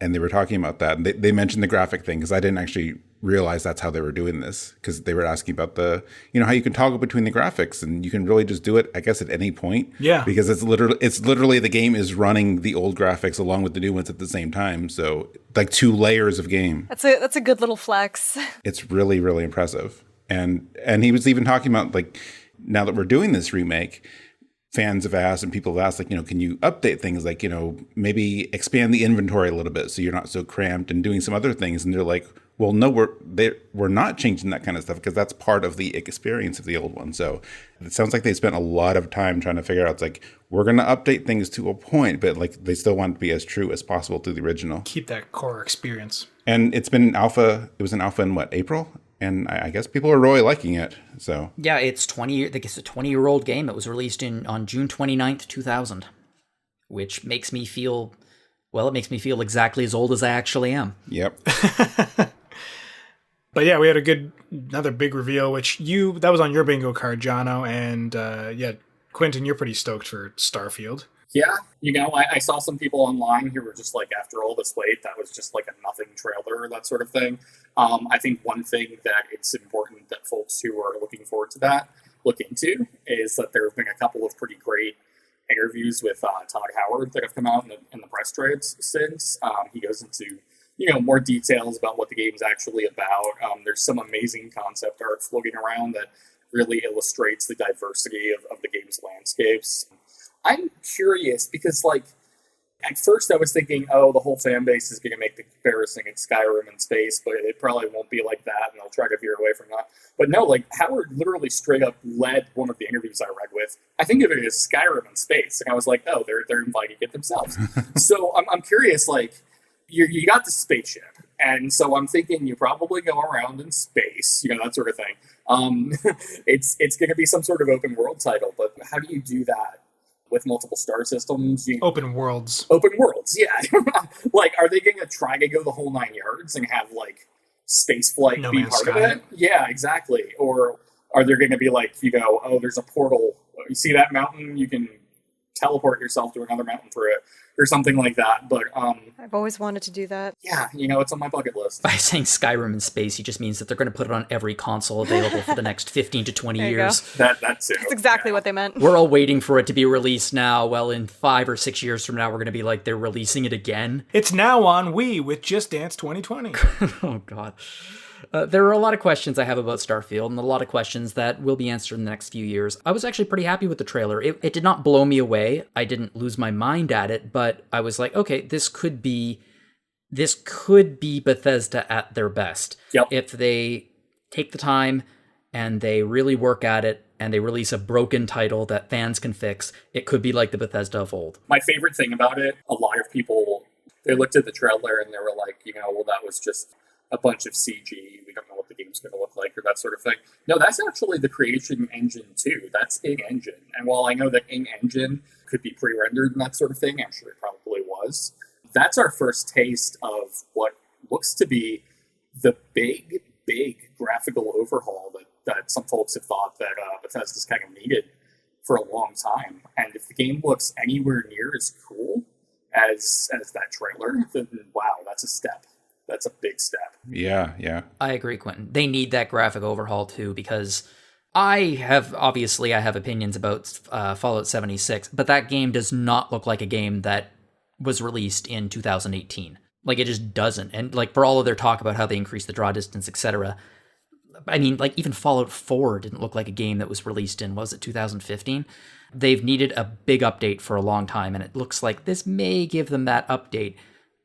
And they were talking about that. And they mentioned the graphic thing because I didn't actually realize that's how they were doing this, because they were asking about how you can toggle between the graphics and you can really just do it, I guess, at any point. Yeah. Because it's literally the game is running the old graphics along with the new ones at the same time. So like 2 layers of game. That's a good little flex. It's really, really impressive. And he was even talking about, like, now that we're doing this remake, fans have asked and people have asked, like, can you update things, like, maybe expand the inventory a little bit so you're not so cramped, and doing some other things. And they're like, well, no, we're not changing that kind of stuff because that's part of the experience of the old one. So it sounds like they spent a lot of time trying to figure out, it's like, we're going to update things to a point, but like they still want to be as true as possible to the original. Keep that core experience. And it was in alpha in what, April? And I guess people are really liking it. So yeah, it's a 20-year-old game. It was released on June 29th, 2000, which makes me feel exactly as old as I actually am. Yep. But yeah, we had another big reveal, that was on your bingo card, Jono, and yeah, Quinton, you're pretty stoked for Starfield. Yeah, I saw some people online who were just like, after all this wait, that was just like a nothing trailer, that sort of thing. I think one thing that it's important that folks who are looking forward to that look into is that there have been a couple of pretty great interviews with Todd Howard that have come out in the press trades since. He goes into more details about what the game's actually about. There's some amazing concept art floating around that really illustrates the diversity of the game's landscapes. I'm curious because, like, at first I was thinking, the whole fan base is going to make the comparison in Skyrim in space, but it probably won't be like that, and they'll try to veer away from that. But no, like, Howard literally straight up led one of the interviews I read with. I think of it as Skyrim in space, and I was like, they're inviting it themselves. So I'm curious, like, you got the spaceship, and so I'm thinking you probably go around in space, that sort of thing. It's going to be some sort of open world title, but how do you do that with multiple star systems? Open worlds, yeah. Like, are they going to try to go the whole 9 yards and have, like, spaceflight be part of it? Yeah, exactly. Or are they going to be like, there's a portal. You see that mountain? You can teleport yourself to another mountain for it, or something like that. But I've always wanted to do that. Yeah, it's on my bucket list. By saying Skyrim in space, he just means that they're going to put it on every console available for the next 15 to 20 years. That's it. That's exactly what they meant. We're all waiting for it to be released now. Well, in 5 or 6 years from now, we're going to be like, they're releasing it again. It's now on Wii with Just Dance 2020. Oh, God. There are a lot of questions I have about Starfield, and a lot of questions that will be answered in the next few years. I was actually pretty happy with the trailer. It did not blow me away. I didn't lose my mind at it, but I was like, okay, this could be Bethesda at their best. Yep. If they take the time and they really work at it and they release a broken title that fans can fix, it could be like the Bethesda of old. My favorite thing about it, a lot of people, they looked at the trailer and they were like, that was just a bunch of CG. We don't know what the game's going to look like, or that sort of thing. No, that's actually the creation engine too. That's in-engine. And while I know that in-engine could be pre-rendered and that sort of thing, I'm sure it probably was. That's our first taste of what looks to be the big graphical overhaul that some folks have thought that Bethesda's kind of needed for a long time. And if the game looks anywhere near as cool as that trailer, then wow, that's a step. That's a big step. Yeah. I agree, Quinton. They need that graphic overhaul too, because I have opinions about Fallout 76, but that game does not look like a game that was released in 2018. Like, it just doesn't. And like, for all of their talk about how they increased the draw distance, etc., I mean, like, even Fallout 4 didn't look like a game that was released in, was it 2015? They've needed a big update for a long time, and it looks like this may give them that update.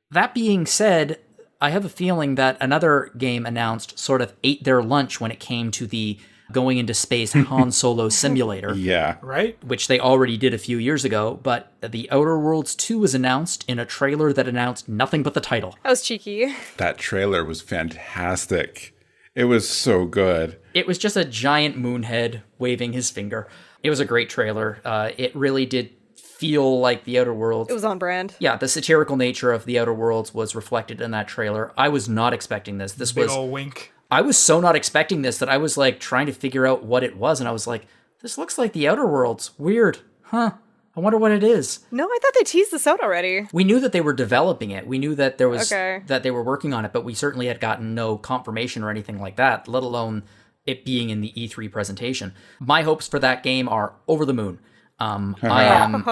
That being said, I have a feeling that another game announced sort of ate their lunch when it came to the going into space Han Solo simulator. Yeah. Right? Which they already did a few years ago, but The Outer Worlds 2 was announced in a trailer that announced nothing but the title. That was cheeky. That trailer was fantastic. It was so good. It was just a giant moonhead waving his finger. It was a great trailer. It really did feel like The Outer Worlds. It was on brand. Yeah, the satirical nature of The Outer Worlds was reflected in that trailer. I was not expecting this. Big ol' wink. I was so not expecting this that I was like trying to figure out what it was, and I was like, this looks like The Outer Worlds. Weird. Huh. I wonder what it is. No, I thought they teased this out already. We knew that they were developing it. We knew that there was that they were working on it, but we certainly had gotten no confirmation or anything like that, let alone it being in the E3 presentation. My hopes for that game are over the moon. I am.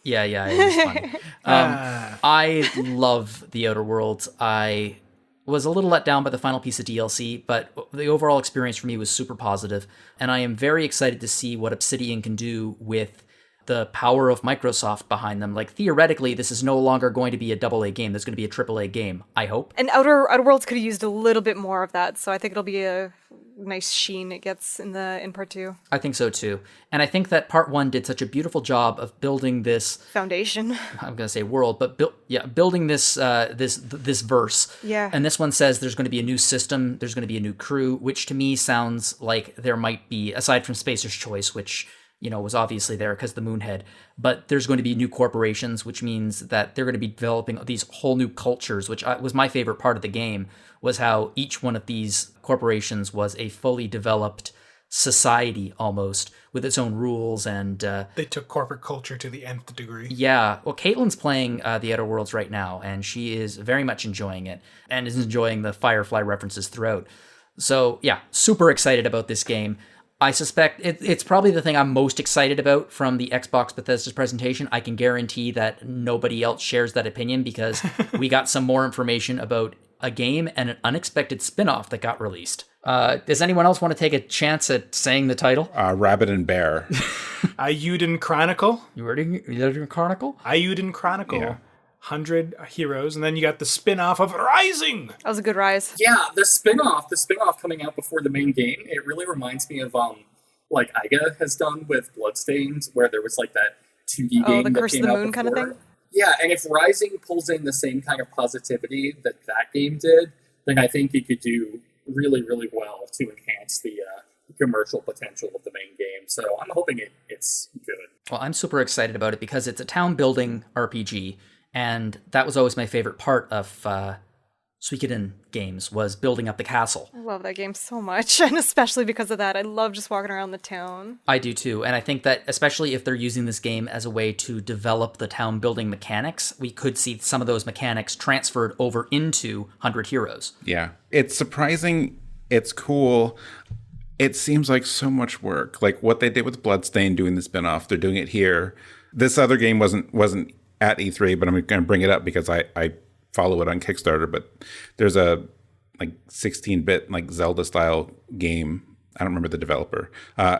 Yeah, it was funny. I love The Outer Worlds. I was a little let down by the final piece of DLC, but the overall experience for me was super positive, and I am very excited to see what Obsidian can do with the power of Microsoft behind them. Like, theoretically, this is no longer going to be a AA game. There's going to be a AAA game, I hope. And Outer Worlds could have used a little bit more of that, so I think it'll be a nice sheen it gets in part 2. I think so too. And I think that part 1 did such a beautiful job of building this foundation. I'm going to say world, but building this this verse. Yeah. And this one says there's going to be a new system, there's going to be a new crew, which to me sounds like there might be, aside from Spacer's Choice, which was obviously there because the Moonhead, but there's going to be new corporations, which means that they're going to be developing these whole new cultures, which was my favorite part of the game, was how each one of these corporations was a fully developed society almost, with its own rules, and they took corporate culture to the nth degree. Yeah, well, Caitlin's playing the Outer Worlds right now, and she is very much enjoying it, and is enjoying the Firefly references throughout. So yeah, super excited about this game. I suspect it's probably the thing I'm most excited about from the Xbox Bethesda's presentation. I can guarantee that nobody else shares that opinion, because we got some more information about a game and an unexpected spin-off that got released. Does anyone else want to take a chance at saying the title? Rabbit and Bear. Ayuden Chronicle. Ayuden Chronicle? Ayuden Chronicle. Yeah. 100 heroes, and then you got the spin-off of Rising. That was a good rise. Yeah, the spin-off coming out before the main game, it really reminds me of like Iga has done with Bloodstained, where there was like that 2D game the that Curse of came the out Moon kind of before. thing? Yeah, and if Rising pulls in the same kind of positivity that game did, then I think it could do really, really well to enhance the commercial potential of the main game. So I'm hoping it's good. Well, I'm super excited about it because it's a town-building RPG, and that was always my favorite part of Suikoden games, was building up the castle. I love that game so much, and especially because of that. I love just walking around the town. I do too, and I think that especially if they're using this game as a way to develop the town building mechanics, we could see some of those mechanics transferred over into 100 Heroes. Yeah. It's surprising. It's cool. It seems like so much work. Like what they did with Bloodstained doing the spinoff, they're doing it here. This other game wasn't at E3, but I'm going to bring it up because I follow it on Kickstarter. But there's a like 16-bit like Zelda style game. I don't remember the developer,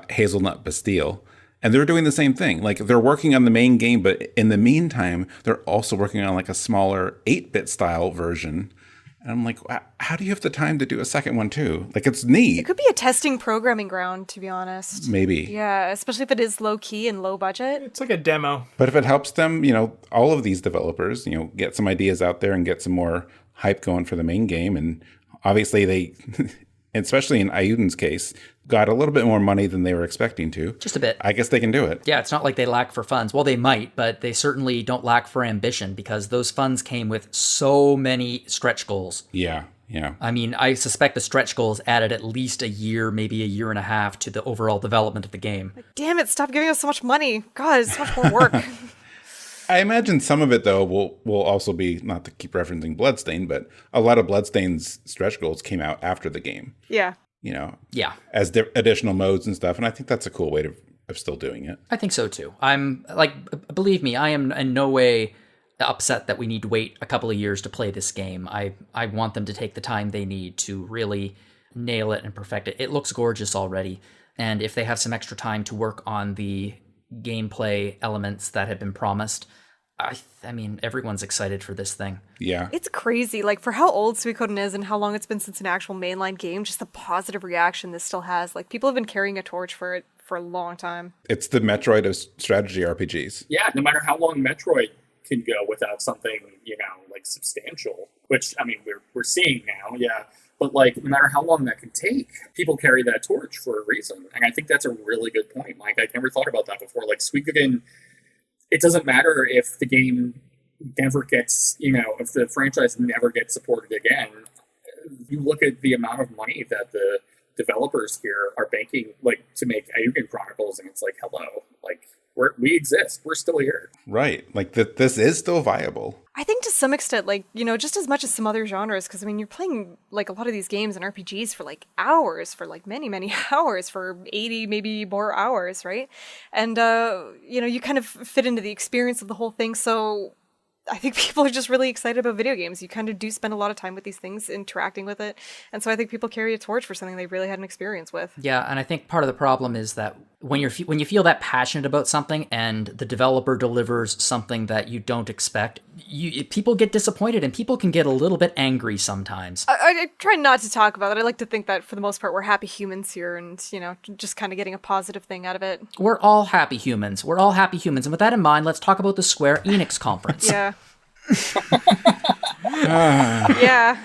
Hazelnut Bastille. And they're doing the same thing. Like they're working on the main game, but in the meantime, they're also working on like a smaller 8-bit style version. And I'm like, how do you have the time to do a second one too? Like, it's neat. It could be a testing programming ground, to be honest. Maybe. Yeah, especially if it is low key and low budget. It's like a demo. But if it helps them, all of these developers, get some ideas out there and get some more hype going for the main game. And obviously they, especially in Ayuden's case, got a little bit more money than they were expecting to. Just a bit. I guess they can do it. Yeah, it's not like they lack for funds. Well, they might, but they certainly don't lack for ambition, because those funds came with so many stretch goals. Yeah. I mean, I suspect the stretch goals added at least a year, maybe a year and a half to the overall development of the game. Damn it, stop giving us so much money. God, it's so much more work. I imagine some of it, though, will also be, not to keep referencing Bloodstained, but a lot of Bloodstained's stretch goals came out after the game. Yeah. Yeah. As additional modes and stuff. And I think that's a cool way of still doing it. I think so too. I'm like, believe me, I am in no way upset that we need to wait a couple of years to play this game. I want them to take the time they need to really nail it and perfect it. It looks gorgeous already. And if they have some extra time to work on the gameplay elements that have been promised, I mean, everyone's excited for this thing. Yeah. It's crazy. Like, for how old Suikoden is and how long it's been since an actual mainline game, just the positive reaction this still has. Like, people have been carrying a torch for it for a long time. It's the Metroid of strategy RPGs. Yeah, no matter how long Metroid can go without something, like substantial, which, I mean, we're seeing now, yeah. But, like, no matter how long that can take, people carry that torch for a reason. And I think that's a really good point, Mike. I'd never thought about that before. Like, Suikoden, it doesn't matter if the game never gets, if the franchise never gets supported again. You look at the amount of money that the developers here are banking, like, to make Ayuden Chronicles, and it's like, hello, like, we exist. We're still here. Right. Like, this is still viable. I think to some extent, like, just as much as some other genres, because, I mean, you're playing, like, a lot of these games and RPGs for, like, hours, for, like, many, many hours, for 80, maybe more hours, right? And, you kind of fit into the experience of the whole thing, so I think people are just really excited about video games. You kind of do spend a lot of time with these things, interacting with it. And so I think people carry a torch for something they really had an experience with. Yeah, and I think part of the problem is that when you feel that passionate about something and the developer delivers something that you don't expect, people get disappointed and people can get a little bit angry sometimes. I try not to talk about it. I like to think that for the most part we're happy humans here and, just kind of getting a positive thing out of it. We're all happy humans. We're all happy humans. And with that in mind, let's talk about the Square Enix conference. Yeah. Yeah.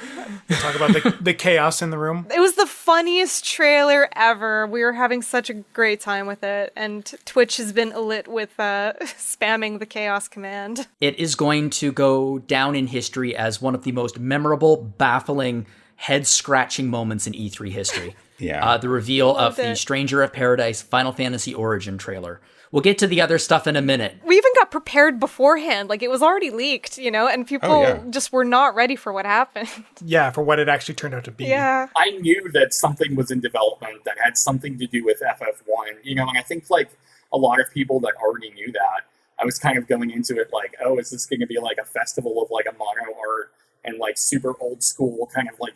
Talk about the chaos in the room. It was the funniest trailer ever. We were having such a great time with it, and Twitch has been lit with spamming the chaos command. It is going to go down in history as one of the most memorable, baffling, head-scratching moments in E3 history. Yeah. The reveal of the Stranger of Paradise Final Fantasy Origin trailer. We'll get to the other stuff in a minute. We even got prepared beforehand. Like, it was already leaked, and people just were not ready for what happened. Yeah, for what it actually turned out to be. Yeah. I knew that something was in development that had something to do with FF1, and I think, like, a lot of people that already knew that, I was kind of going into it like, oh, is this going to be, like, a festival of, like, a mono art and, like, super old school kind of, like,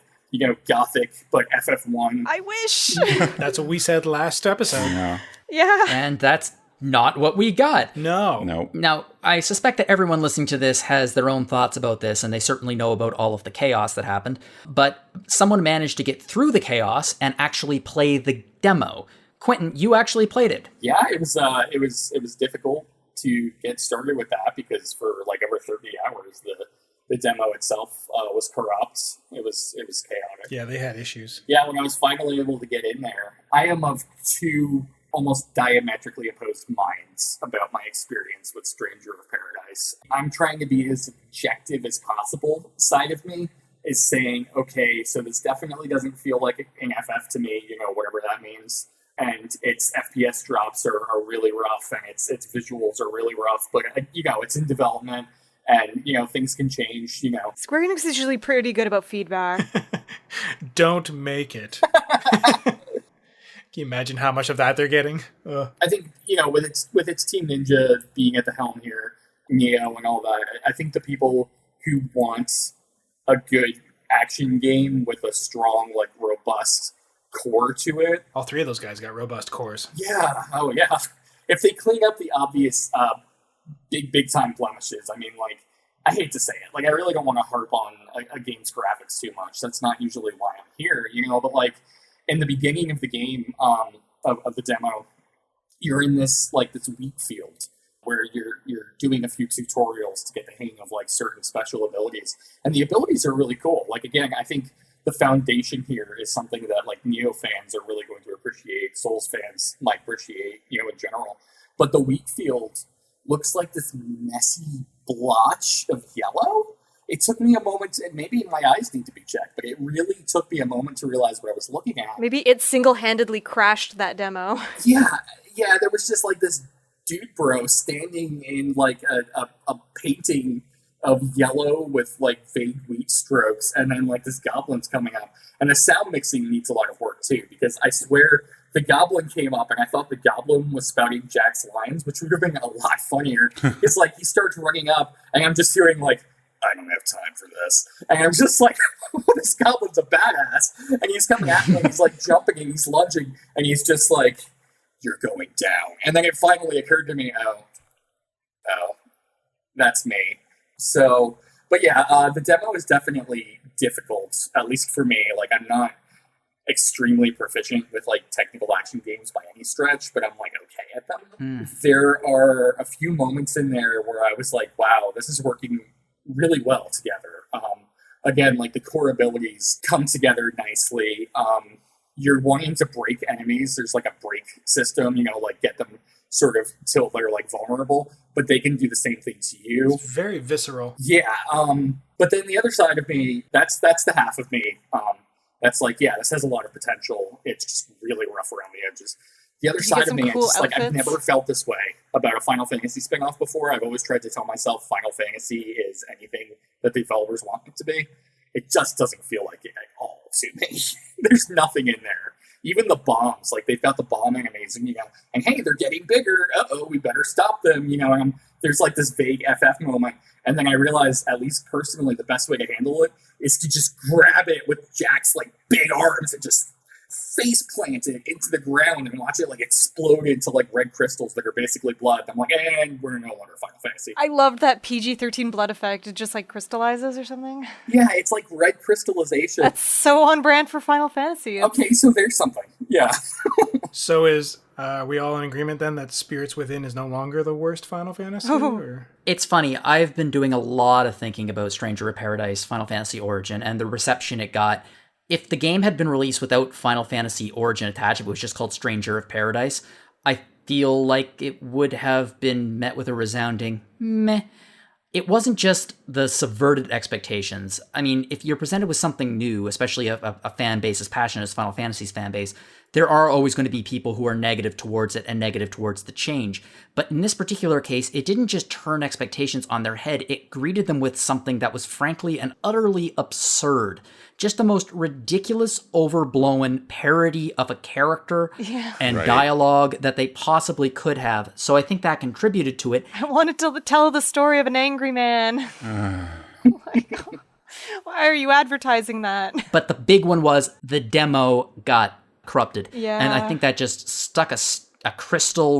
Gothic, but FF1. I wish. That's what we said last episode. Yeah. And that's not what we got. No. Now, I suspect that everyone listening to this has their own thoughts about this, and they certainly know about all of the chaos that happened, but someone managed to get through the chaos and actually play the demo. Quinton, you actually played it. Yeah, it was difficult to get started with that because for like over 30 hours, the demo itself was corrupt. It was chaotic. Yeah, they had issues. Yeah, when I was finally able to get in there, I am of two almost diametrically opposed minds about my experience with Stranger of Paradise. I'm trying to be as objective as possible. Side of me is saying, okay, so this definitely doesn't feel like an FF to me, whatever that means. And its FPS drops are really rough, and its visuals are really rough. But, it's in development, and, things can change, Square Enix is usually pretty good about feedback. Don't make it. Can you imagine how much of that they're getting? I think, with its Team Ninja being at the helm here, Neo and all that, I think the people who want a good action game with a strong, like, robust core to it. All three of those guys got robust cores. Yeah. Oh, yeah. If they clean up the obvious big time blemishes, I mean, like, I hate to say it. Like, I really don't want to harp on a game's graphics too much. That's not usually why I'm here, but, like, in the beginning of the game, of the demo, you're in this wheat field where you're doing a few tutorials to get the hang of, like, certain special abilities. And the abilities are really cool. Like, again, I think the foundation here is something that, like, Neo fans are really going to appreciate, Souls fans might appreciate, in general. But the wheat field looks like this messy blotch of yellow. It took me a moment, and maybe my eyes need to be checked, but it really took me a moment to realize what I was looking at. Maybe it single-handedly crashed that demo. Yeah, there was just, like, this dude bro standing in, like, a painting of yellow with, like, vague wheat strokes, and then, like, this goblin's coming up. And the sound mixing needs a lot of work, too, because I swear the goblin came up, and I thought the goblin was spouting Jack's lines, which would have been a lot funnier. It's like, he starts running up, and I'm just hearing, like, I don't have time for this. And I'm just like, this goblin's a badass. And he's coming at me, and he's, like, jumping, and he's lunging, and he's just like, you're going down. And then it finally occurred to me, oh, that's me. So, but yeah, the demo is definitely difficult, at least for me. Like, I'm not extremely proficient with, like, technical action games by any stretch, but I'm, like, okay at them. There are a few moments in there where I was like, wow, this is working really well together. Again, like, the core abilities come together nicely. You're wanting to break enemies. There's, like, a break system, like, get them sort of till they're, like, vulnerable, but they can do the same thing to you. It's very visceral. Yeah. But then the other side of me, that's the half of me. That's like, yeah, this has a lot of potential. It's just really rough around the edges. The other side of me, cool it's like, I've never felt this way about a Final Fantasy spinoff before. I've always tried to tell myself Final Fantasy is anything that the developers want it to be. It just doesn't feel like it at all to me. There's nothing in there even the bombs, like they've got the bombing amazing, and hey, they're getting bigger. We better stop them, and there's like this vague FF moment. And then I realized, at least personally, the best way to handle it is to just grab it with Jack's like big arms and just face plant it into the ground and watch it like explode into like red crystals that are basically blood. I'm like, and we're no longer Final Fantasy. I love that PG-13 blood effect. It just like crystallizes or something. Yeah, it's like red crystallization. That's so on brand for Final Fantasy. Okay, so there's something. Yeah. So is we all in agreement then that Spirits Within is no longer the worst Final Fantasy? Or? It's funny. I've been doing a lot of thinking about Stranger of Paradise, Final Fantasy Origin, and the reception it got. If the game had been released without Final Fantasy Origin attached, it was just called Stranger of Paradise, I feel like it would have been met with a resounding meh. It wasn't just the subverted expectations. I mean, if you're presented with something new, especially a fan base as passionate as Final Fantasy's fan base, there are always going to be people who are negative towards it and negative towards the change. But in this particular case, it didn't just turn expectations on their head, it greeted them with something that was frankly and utterly absurd. Just the most ridiculous, overblown parody of a character and dialogue that they possibly could have. So I think that contributed to it. I wanted to tell the story of an angry man. Why are you advertising that? But the big one was the demo got corrupted. Yeah. And I think that just stuck a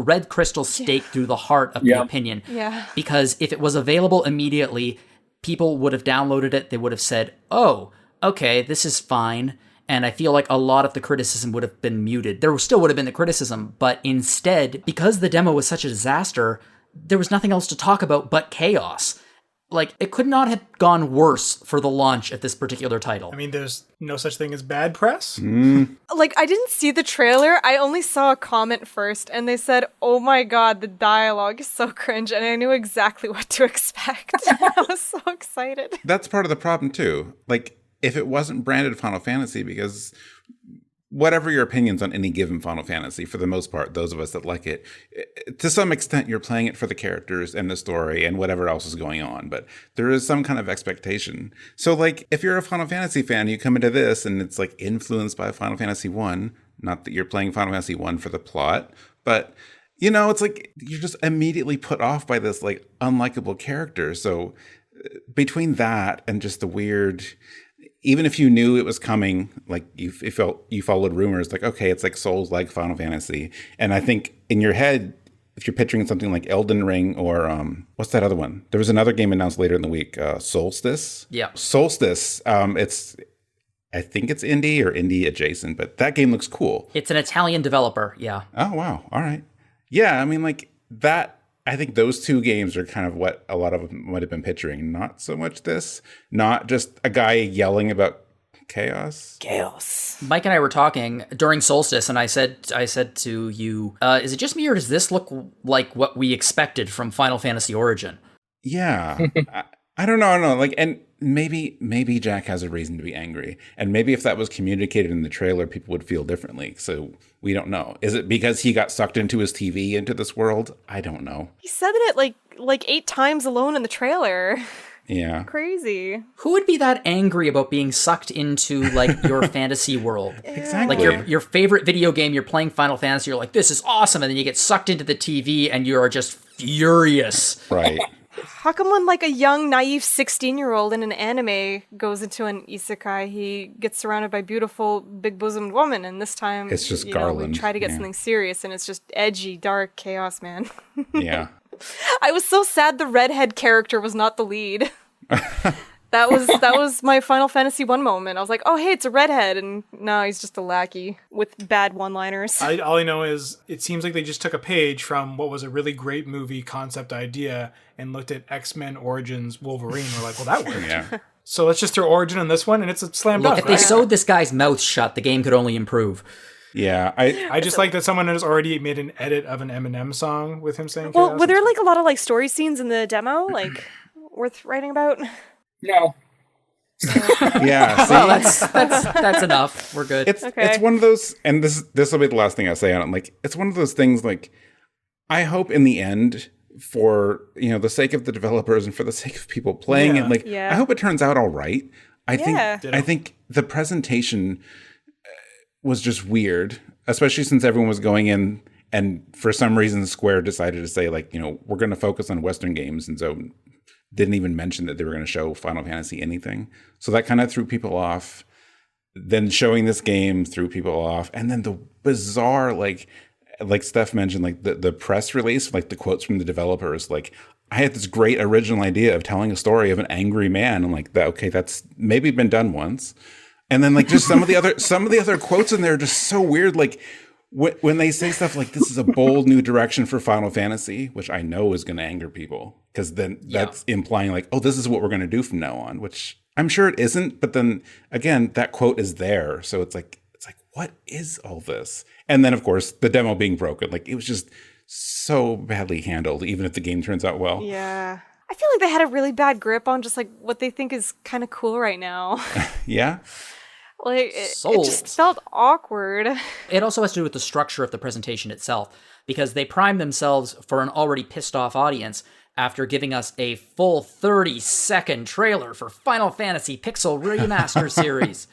red crystal stake through the heart of the opinion. Yeah. Because if it was available immediately, people would have downloaded it. They would have said, oh, okay, this is fine. And I feel like a lot of the criticism would have been muted. There still would have been the criticism, but instead, because the demo was such a disaster, there was nothing else to talk about but chaos. Like, it could not have gone worse for the launch of this particular title. I mean, there's no such thing as bad press. Like, I didn't see the trailer. I only saw a comment first, and they said, oh my god, the dialogue is so cringe, and I knew exactly what to expect. I was so excited. That's part of the problem, too. Like, if it wasn't branded Final Fantasy, because whatever your opinions on any given Final Fantasy, for the most part, those of us that like it, to some extent, you're playing it for the characters and the story and whatever else is going on. But there is some kind of expectation. So, like, if you're a Final Fantasy fan, you come into this and it's, like, influenced by Final Fantasy 1. Not that you're playing Final Fantasy 1 for the plot, but, you know, it's like you're just immediately put off by this, like, unlikable character. So between that and just the weird... Even if you knew it was coming, like you followed rumors, like, okay, it's like Souls-like Final Fantasy. And I think in your head, if you're picturing something like Elden Ring or what's that other one? There was another game announced later in the week, Solstice. Yeah. Solstice. I think it's indie or indie adjacent, but that game looks cool. It's an Italian developer, yeah. Oh, wow. All right. Yeah, I mean, like that. I think those two games are kind of what a lot of them might have been picturing. Not so much this, not just a guy yelling about chaos. Mike and I were talking during Solstice, and I said to you, is it just me, or does this look like what we expected from Final Fantasy Origin? Yeah. I don't know. Like, and maybe Jack has a reason to be angry. And maybe if that was communicated in the trailer, people would feel differently. So we don't know. Is it because he got sucked into his TV, into this world? I don't know. He said it like 8 times alone in the trailer. Yeah. Crazy. Who would be that angry about being sucked into, like, your fantasy world? Exactly. Like your favorite video game, you're playing Final Fantasy, you're like, this is awesome, and then you get sucked into the TV and you're just furious. Right. How come when, like, a young, naive 16-year-old in an anime goes into an isekai, he gets surrounded by beautiful, big-bosomed women, and this time it's just we Garland. try to get something serious, and it's just edgy, dark chaos, man. Yeah. I was so sad the redhead character was not the lead. That was my Final Fantasy 1 moment. I was like, oh, hey, it's a redhead. And no, he's just a lackey with bad one-liners. All I know is it seems like they just took a page from what was a really great movie concept idea and looked at X-Men Origins Wolverine. We're like, well, that worked. Yeah. So let's just throw Origin on this one, and it's a slam dunk. Look, if they sewed this guy's mouth shut, the game could only improve. Yeah. I just like that someone has already made an edit of an Eminem song with him saying Well, chaos. were there, like, a lot of, like, story scenes in the demo, like, worth writing about? No. Yeah. See? Well, that's enough. We're good. It's one of those, and this will be the last thing I say on it. Like, it's one of those things, like, I hope in the end, for, you know, the sake of the developers and for the sake of people playing it, like, I hope it turns out all right. I think the presentation was just weird, especially since everyone was going in and for some reason Square decided to say, like, we're going to focus on Western games. And so didn't even mention that they were going to show Final Fantasy anything. So that kind of threw people off. Then showing this game threw people off. And then the bizarre, like Steph mentioned, like the press release, like the quotes from the developers, like, I had this great original idea of telling a story of an angry man. I'm like, okay, that's maybe been done once. And then like just some of the other quotes in there are just so weird. Like when they say stuff like, this is a bold new direction for Final Fantasy, which I know is going to anger people, because then that's implying like, oh, this is what we're going to do from now on, which I'm sure it isn't. But then again, that quote is there. So it's like, what is all this? And then of course the demo being broken, like it was just so badly handled, even if the game turns out well. Yeah. I feel like they had a really bad grip on just like what they think is kind of cool right now. Yeah. Like it just felt awkward. It also has to do with the structure of the presentation itself, because they primed themselves for an already pissed off audience after giving us a full 30-second trailer for Final Fantasy Pixel Remaster Series.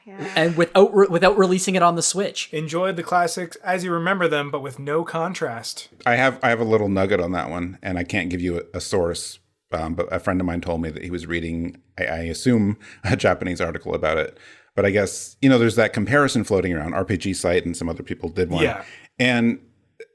Yeah. And without releasing it on the Switch. Enjoyed the classics as you remember them, but with no contrast. I have a little nugget on that one, and I can't give you a source, but a friend of mine told me that he was reading, I assume, a Japanese article about it. But I guess, there's that comparison floating around. RPG Site and some other people did one. Yeah. And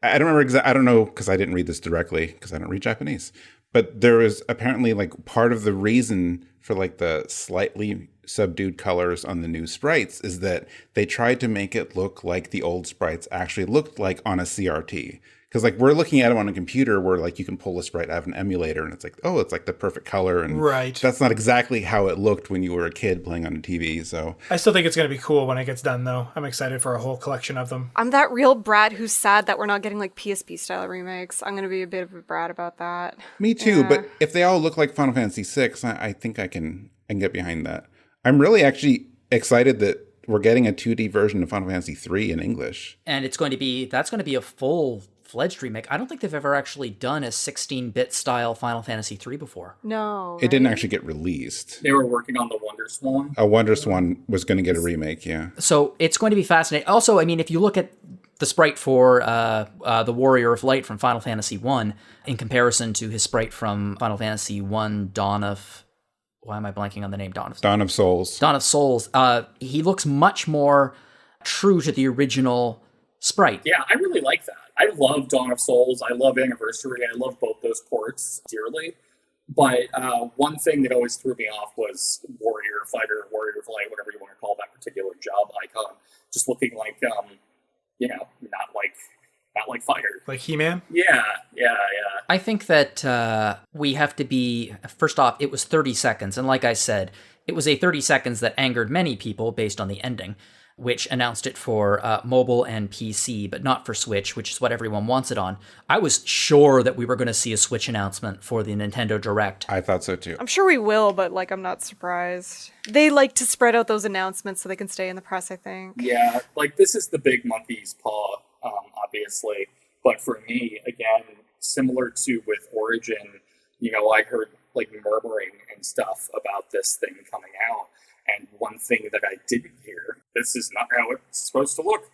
I don't remember I don't know, because I didn't read this directly, because I don't read Japanese. But there was apparently like part of the reason for like the slightly subdued colors on the new sprites is that they tried to make it look like the old sprites actually looked like on a CRT. Because like we're looking at them on a computer where like you can pull a sprite out of an emulator and it's like, oh, it's like the perfect color. And right. That's not exactly how it looked when you were a kid playing on a TV. So I still think it's going to be cool when it gets done, though. I'm excited for a whole collection of them. I'm that real brat who's sad that we're not getting like PSP style remakes. I'm going to be a bit of a brat about that. Me too. Yeah. But if they all look like Final Fantasy VI, I think I can get behind that. I'm really actually excited that we're getting a 2D version of Final Fantasy III in English. And that's going to be a full-fledged remake. I don't think they've ever actually done a 16-bit style Final Fantasy III before. No. It didn't actually get released. They were working on the Wonder Swan. A Wonder Swan was going to get a remake, yeah. So it's going to be fascinating. Also, I mean, if you look at the sprite for the Warrior of Light from Final Fantasy I in comparison to his sprite from Final Fantasy I Dawn of... Why am I blanking on the name? Dawn of Souls. Dawn of Souls. He looks much more true to the original sprite. Yeah, I really like that. I love Dawn of Souls. I love Anniversary. I love both those ports dearly. But one thing that always threw me off was Warrior of Light, whatever you want to call that particular job icon, just looking like, not like Fire. Like He-Man? Yeah. I think that we have to be, first off, it was 30 seconds. And like I said, it was a 30 seconds that angered many people based on the ending, which announced it for mobile and PC, but not for Switch, which is what everyone wants it on. I was sure that we were going to see a Switch announcement for the Nintendo Direct. I thought so too. I'm sure we will, but like I'm not surprised. They like to spread out those announcements so they can stay in the press, I think. Yeah, like this is the big monkey's paw, obviously. But for me, again, similar to with Origin, I heard like murmuring and stuff about this thing coming out. And one thing that I didn't hear, this is not how it's supposed to look.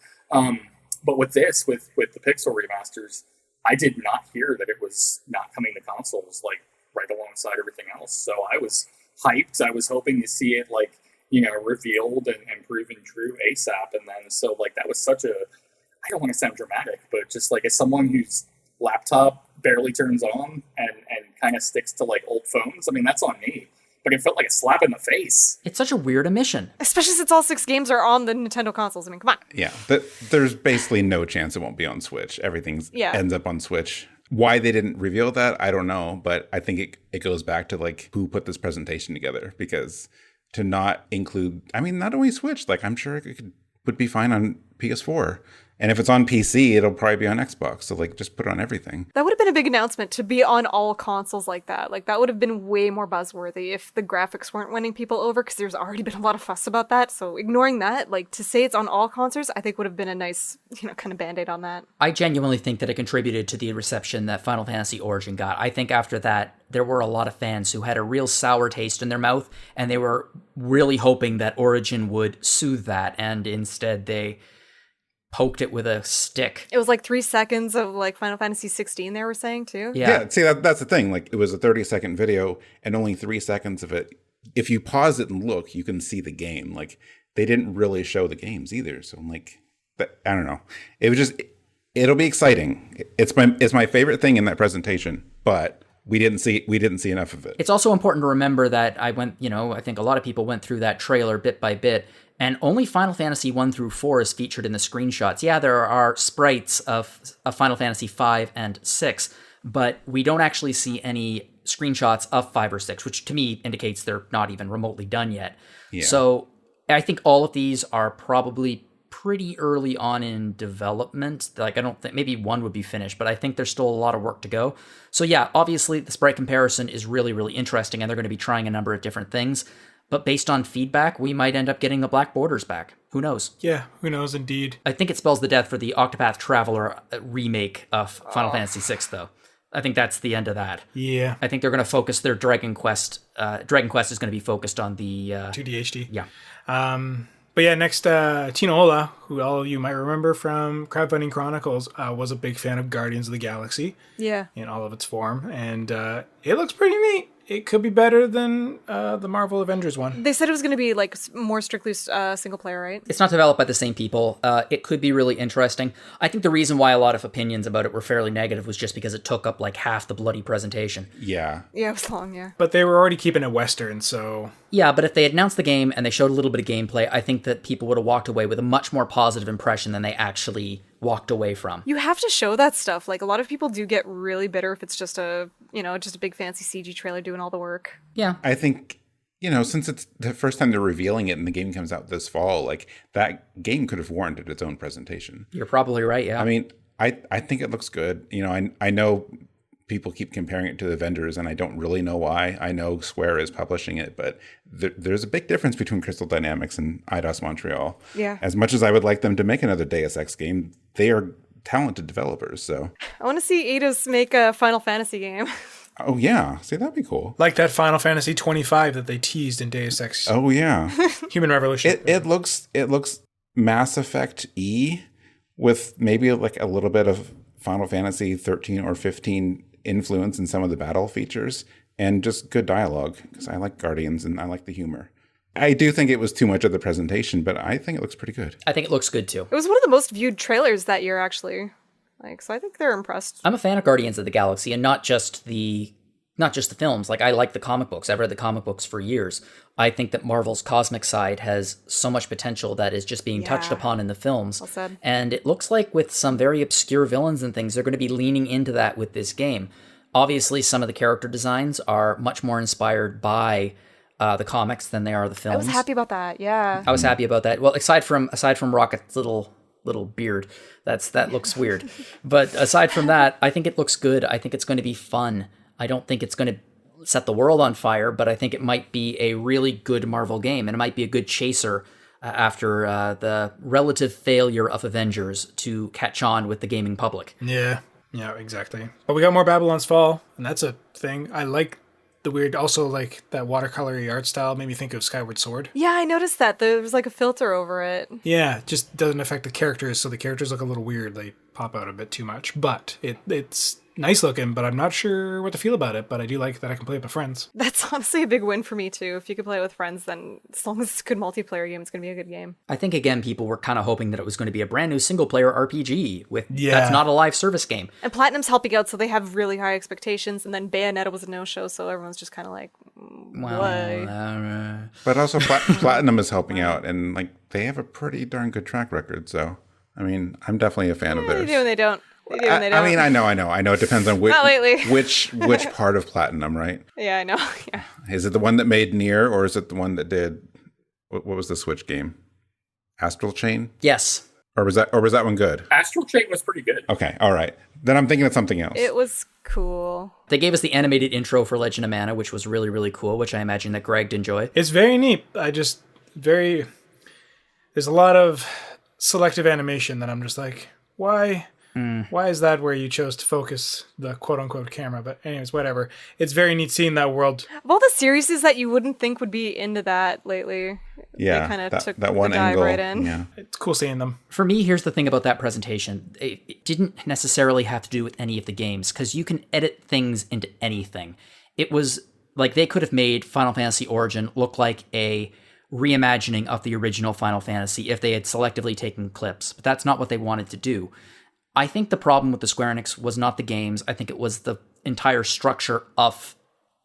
But with this, with the Pixel remasters, I did not hear that it was not coming to consoles, like right alongside everything else. So I was hyped. I was hoping to see it like, revealed and proven true ASAP. And then, so like, that was such a, I don't want to sound dramatic, but just like as someone whose laptop barely turns on and kind of sticks to like old phones, I mean, that's on me. But it felt like a slap in the face. It's such a weird omission. Especially since all 6 games are on the Nintendo consoles. I mean, come on. Yeah, there's basically no chance it won't be on Switch. Everything ends up on Switch. Why they didn't reveal that, I don't know. But I think it goes back to like who put this presentation together. Because to not include, I mean, not only Switch, like I'm sure it would be fine on PS4. And if it's on PC, it'll probably be on Xbox. So like, just put it on everything. That would have been a big announcement to be on all consoles like that. Like, that would have been way more buzzworthy if the graphics weren't winning people over, because there's already been a lot of fuss about that. So ignoring that, like, to say it's on all consoles, I think would have been a nice, kind of band-aid on that. I genuinely think that it contributed to the reception that Final Fantasy Origin got. I think after that, there were a lot of fans who had a real sour taste in their mouth, and they were really hoping that Origin would soothe that, and instead they poked it with a stick. It was like 3 seconds of like Final Fantasy 16 they were saying too. Yeah, see, that's the thing. Like, it was a 30-second video, and only 3 seconds of it, if you pause it and look, you can see the game. Like, they didn't really show the games either. So I'm like, I don't know. It was just, it'll be exciting. It's my favorite thing in that presentation, but we didn't see enough of it. It's also important to remember that I think a lot of people went through that trailer bit by bit, and only Final Fantasy 1 through 4 is featured in the screenshots. Yeah, there are sprites of Final Fantasy 5 and 6, but we don't actually see any screenshots of 5 or 6, which to me indicates they're not even remotely done yet. Yeah. So I think all of these are probably pretty early on in development. Like, I don't think, maybe 1 would be finished, but I think there's still a lot of work to go. So yeah, obviously the sprite comparison is really, really interesting, and they're going to be trying a number of different things. But based on feedback, we might end up getting the black borders back. Who knows? Yeah, who knows, indeed. I think it spells the death for the Octopath Traveler remake of Final Fantasy VI, though. I think that's the end of that. Yeah. I think they're going to focus their Dragon Quest. Dragon Quest is going to be focused on the 2D HD. Yeah. But yeah, next, Tino Ola, who all of you might remember from Crowdfunding Chronicles, was a big fan of Guardians of the Galaxy. Yeah. In all of its form. And it looks pretty neat. It could be better than the Marvel Avengers one. They said it was going to be like more strictly single player, right? It's not developed by the same people. It could be really interesting. I think the reason why a lot of opinions about it were fairly negative was just because it took up like half the bloody presentation. Yeah. Yeah, it was long, yeah. But they were already keeping it Western, so... Yeah, but if they had announced the game and they showed a little bit of gameplay, I think that people would have walked away with a much more positive impression than they actually walked away from. You have to show that stuff. Like, a lot of people do get really bitter if it's just a big fancy CG trailer doing all the work. Yeah. I think, since it's the first time they're revealing it and the game comes out this fall, like, that game could have warranted its own presentation. You're probably right, yeah. I mean, I think it looks good. I know people keep comparing it to the vendors, and I don't really know why. I know Square is publishing it, but there's a big difference between Crystal Dynamics and Eidos Montreal. Yeah. As much as I would like them to make another Deus Ex game, they are talented developers, so. I want to see Eidos make a Final Fantasy game. Oh, yeah. See, that'd be cool. Like that Final Fantasy 25 that they teased in Deus Ex. Oh, yeah. Human Revolution. It looks Mass Effect-y with maybe like a little bit of Final Fantasy 13 or 15 influence in some of the battle features, and just good dialogue, because I like Guardians and I like the humor. I do think it was too much of the presentation, but I think it looks pretty good. I think it looks good too. It was one of the most viewed trailers that year, actually. So I think they're impressed. I'm a fan of Guardians of the Galaxy, and not just the films. Like, I like the comic books. I've read the comic books for years. I think that Marvel's cosmic side has so much potential that is just being touched upon in the films. Well said. And it looks like with some very obscure villains and things, they're going to be leaning into that with this game. Obviously, some of the character designs are much more inspired by the comics than they are the films. I was happy about that, yeah. I was happy about that. Well, aside from Rocket's little beard, that looks weird. But aside from that, I think it looks good. I think it's going to be fun. I don't think it's going to set the world on fire, but I think it might be a really good Marvel game, and it might be a good chaser after the relative failure of Avengers to catch on with the gaming public. Yeah, exactly. But we got more Babylon's Fall, and that's a thing. I like the weird, also like that watercolory art style made me think of Skyward Sword. Yeah, I noticed that. There was like a filter over it. Yeah, it just doesn't affect the characters, so the characters look a little weird. They pop out a bit too much. But it's nice looking, but I'm not sure what to feel about it. But I do like that I can play it with friends. That's honestly a big win for me, too. If you could play it with friends, then as long as it's a good multiplayer game, it's going to be a good game. I think, again, people were kind of hoping that it was going to be a brand new single-player RPG that's not a live service game. And Platinum's helping out, so they have really high expectations. And then Bayonetta was a no-show, so everyone's just kind of like, why? But also Platinum is helping out, and like they have a pretty darn good track record. So, I mean, I'm definitely a fan of theirs. They do and they don't. They do and they don't. I mean, I know. It depends on which Not lately. which part of Platinum, right? Yeah, I know. Yeah. Is it the one that made Nier, or is it the one that did what was the Switch game? Astral Chain? Yes. Or was that one good? Astral Chain was pretty good. Okay, all right. Then I'm thinking of something else. It was cool. They gave us the animated intro for Legend of Mana, which was really, really cool, which I imagine that Greg'd enjoy. It's very neat. There's a lot of selective animation that I'm just like, why? Why is that where you chose to focus the quote-unquote camera? But anyways, whatever. It's very neat seeing that world. Of all the series that you wouldn't think would be into that lately, Yeah, they kind of took that one the dive angle. right in. Yeah. It's cool seeing them. For me, here's the thing about that presentation. It didn't necessarily have to do with any of the games, because you can edit things into anything. It was like they could have made Final Fantasy Origin look like a reimagining of the original Final Fantasy if they had selectively taken clips, but that's not what they wanted to do. I think the problem with the Square Enix was not the games. I think it was the entire structure of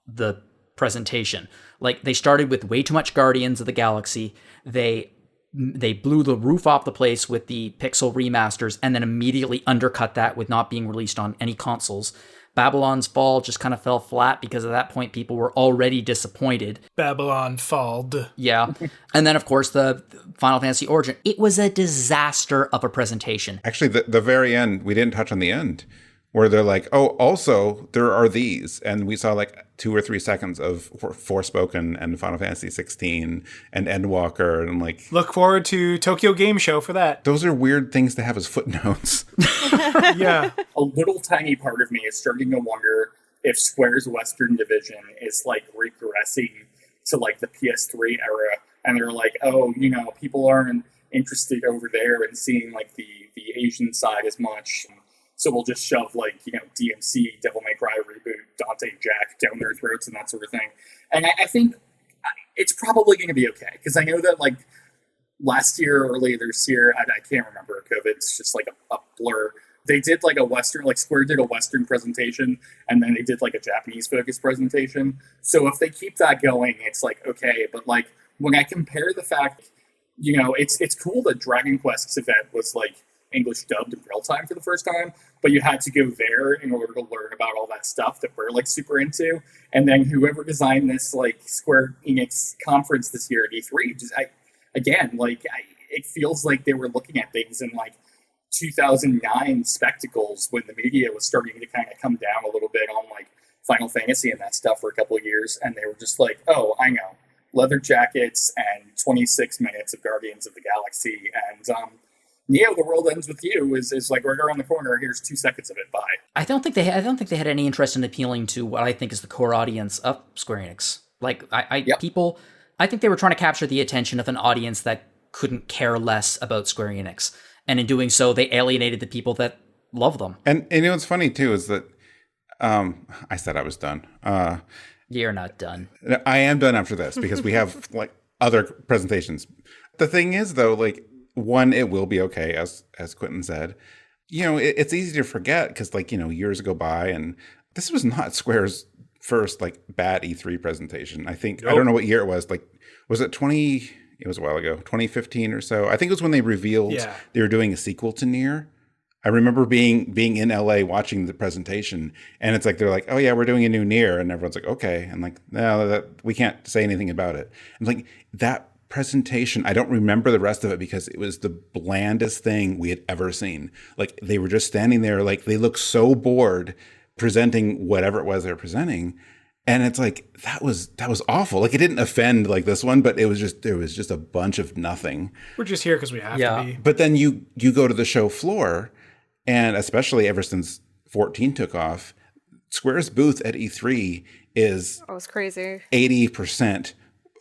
the presentation. Like, they started with way too much Guardians of the Galaxy. They blew the roof off the place with the pixel remasters and then immediately undercut that with not being released on any consoles. Babylon's Fall just kind of fell flat because at that point people were already disappointed. Babylon Falled. Yeah. And then, of course, the Final Fantasy Origin. It was a disaster of a presentation. Actually, the very end, we didn't touch on the end, where they're like, oh, also, there are these. And we saw like 2 or 3 seconds of Forspoken and Final Fantasy 16 and Endwalker and like... Look forward to Tokyo Game Show for that. Those are weird things to have as footnotes. Yeah. A little tiny part of me is starting to wonder if Square's Western division is like regressing to like the PS3 era. And they're like, oh, people aren't interested over there in seeing like the Asian side as much. So we'll just shove DMC, Devil May Cry reboot, Dante Jack down their throats and that sort of thing. And I think it's probably going to be okay. Because I know that like last year or earlier this year, I can't remember, COVID's just like a blur. They did like a Western, like Square did a Western presentation and then they did like a Japanese focused presentation. So if they keep that going, it's like, okay. But like when I compare the fact, it's cool that Dragon Quest's event was like English dubbed in real time for the first time, but you had to go there in order to learn about all that stuff that we're like super into. And then whoever designed this like Square Enix conference this year at E3, it feels like they were looking at things in like 2009 spectacles when the media was starting to kind of come down a little bit on like Final Fantasy and that stuff for a couple of years, and they were just like, oh, I know, leather jackets and 26 minutes of Guardians of the Galaxy and Neo, the world ends with you is like right around the corner. Here's 2 seconds of it. Bye. I don't think they had any interest in appealing to what I think is the core audience of Square Enix. Like I think they were trying to capture the attention of an audience that couldn't care less about Square Enix, and in doing so, they alienated the people that love them. And what's funny too is that I said I was done. You're not done. I am done after this because we have like other presentations. The thing is though, like, one, it will be okay, as Quinton said. It's easy to forget because, like, years go by, and this was not Square's first, like, bad E3 presentation. I think, nope. I don't know what year it was. Like, was it it was a while ago, 2015 or so? I think it was when they revealed they were doing a sequel to Nier. I remember being in LA watching the presentation, and it's like, they're like, oh, yeah, we're doing a new Nier. And everyone's like, okay. And like, no, we can't say anything about it. And like, that presentation, I don't remember the rest of it because it was the blandest thing we had ever seen. Like, they were just standing there, like, they looked so bored presenting whatever it was they were presenting, and it's like, that was awful. Like, it didn't offend like this one, but there was just a bunch of nothing. We're just here because we have to be. But then you go to the show floor, and especially ever since 14 took off, Square's booth at E3 is it's crazy 80%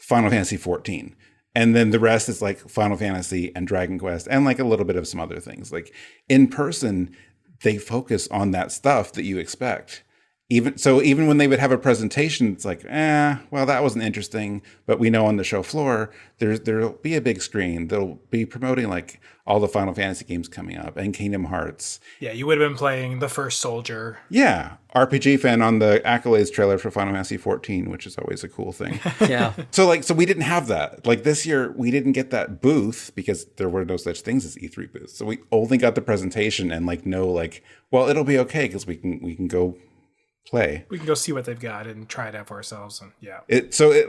Final Fantasy 14. And then the rest is like Final Fantasy and Dragon Quest and like a little bit of some other things. Like, in person, they focus on that stuff that you expect. Even when they would have a presentation, it's like, well, that wasn't interesting. But we know on the show floor, there'll be a big screen. They'll be promoting like all the Final Fantasy games coming up and Kingdom Hearts. Yeah, you would have been playing The First Soldier. Yeah, RPGFan on the Accolades trailer for Final Fantasy 14, which is always a cool thing. Yeah. So we didn't have that. Like, this year, we didn't get that booth because there were no such things as E3 booths. So we only got the presentation and like, no, like, well, it'll be okay because we can go play. We can go see what they've got and try it out for ourselves. And yeah.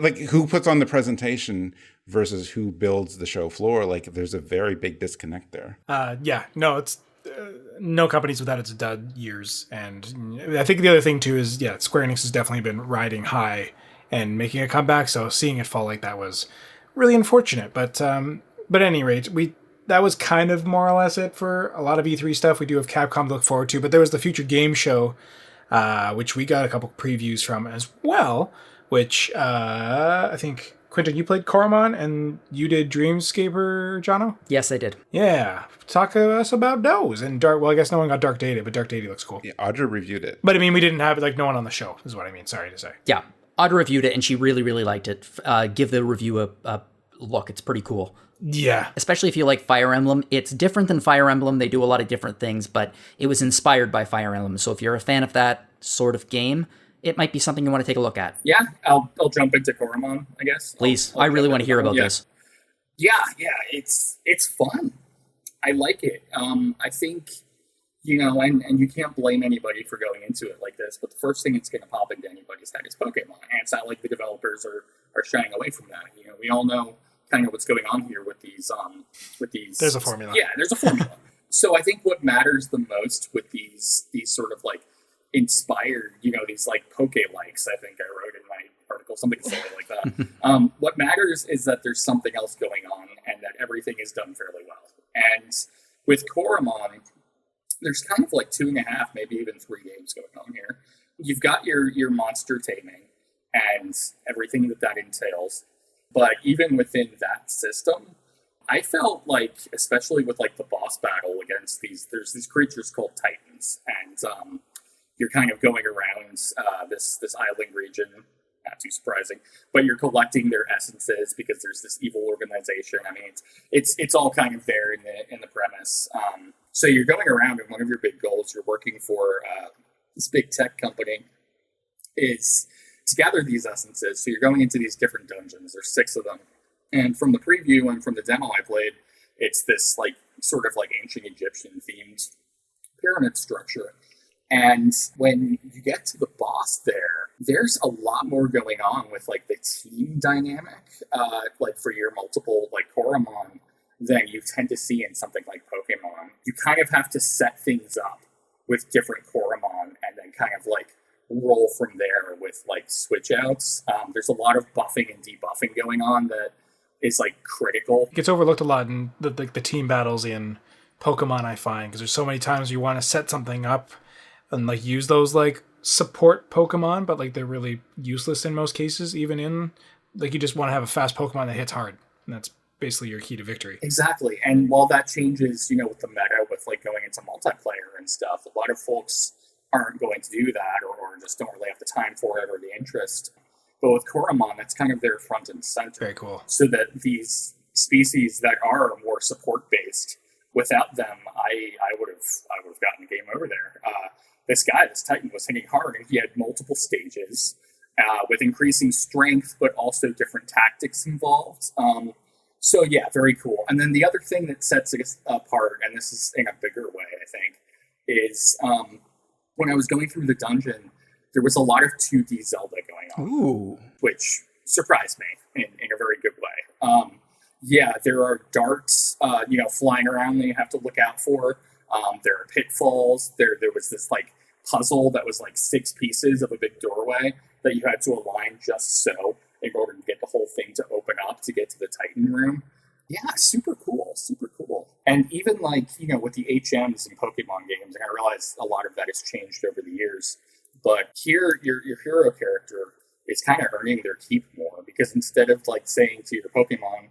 Like who puts on the presentation versus who builds the show floor? Like there's a very big disconnect there. No, it's no company's without its dud years. And I think the other thing too is, Square Enix has definitely been riding high and making a comeback. So seeing it fall like that was really unfortunate. But at any rate, that was kind of more or less it for a lot of E3 stuff. We do have Capcom to look forward to, but there was the Future Game Show, which we got a couple previews from as well, which I think, Quinton, you played Coromon and you did Dreamscaper, Jono? Yes, I did. Yeah. Talk to us about those. And I guess no one got Dark Data, but Dark Data looks cool. Yeah, Audra reviewed it. But I mean, we didn't have no one on the show, is what I mean. Sorry to say. Yeah. Audra reviewed it and she really, really liked it. Give the review a look. It's pretty cool. Yeah. Especially if you like Fire Emblem. It's different than Fire Emblem. They do a lot of different things, but it was inspired by Fire Emblem. So if you're a fan of that sort of game, it might be something you want to take a look at. Yeah, I'll jump into Coromon, I guess. Please. I really want to hear about this. Yeah, it's fun. I like it. I think, and you can't blame anybody for going into it like this, but the first thing that's going to pop into anybody's head is Pokemon. And it's not like the developers are shying away from that. We all know kind of what's going on here with these. There's a formula. Yeah, there's a formula. So I think what matters the most with these sort of like inspired, these like Poke-likes, I think I wrote in my article, something silly like that. What matters is that there's something else going on and that everything is done fairly well. And with Coromon, there's kind of like 2.5, maybe even 3 games going on here. You've got your monster taming and everything that entails. But even within that system, I felt like, especially with like the boss battle against there's these creatures called Titans, and you're kind of going around this island region, not too surprising, but you're collecting their essences because there's this evil organization. I mean, it's all kind of there in the premise. So you're going around, and one of your big goals, you're working for this big tech company, is to gather these essences. So you're going into these different dungeons. There's 6 of them. And from the preview and from the demo I played, it's this like sort of like ancient Egyptian themed pyramid structure. And when you get to the boss there's a lot more going on with like the team dynamic, like for your multiple like Coromon than you tend to see in something like Pokemon. You kind of have to set things up with different Coromon and then kind of like roll from there with like switch outs. There's a lot of buffing and debuffing going on that is like critical. It gets overlooked a lot in the team battles in Pokemon, I find, because there's so many times you want to set something up and like use those like support Pokemon, but like they're really useless in most cases, even in like you just want to have a fast Pokemon that hits hard, and that's basically your key to victory. Exactly. And while that changes, with the meta, with like going into multiplayer and stuff, a lot of folks aren't going to do that or just don't really have the time for it or the interest. But with Coromon, that's kind of their front and center. Very cool. So that these species that are more support based, without them, I would have gotten the game over there. This Titan was hitting hard, and he had multiple stages with increasing strength, but also different tactics involved. So yeah, very cool. And then the other thing that sets it apart, and this is in a bigger way, I think, is when I was going through the dungeon, there was a lot of 2D Zelda going on. Ooh. Which surprised me in a very good way. Yeah, there are darts, flying around that you have to look out for. There are pitfalls. There was this like puzzle that was like 6 pieces of a big doorway that you had to align just so in order to get the whole thing to open up to get to the Titan room. Yeah, super cool. And even like, with the HMs in Pokemon games, and I realize a lot of that has changed over the years, but here your hero character is kind of earning their keep more, because instead of like saying to your Pokemon,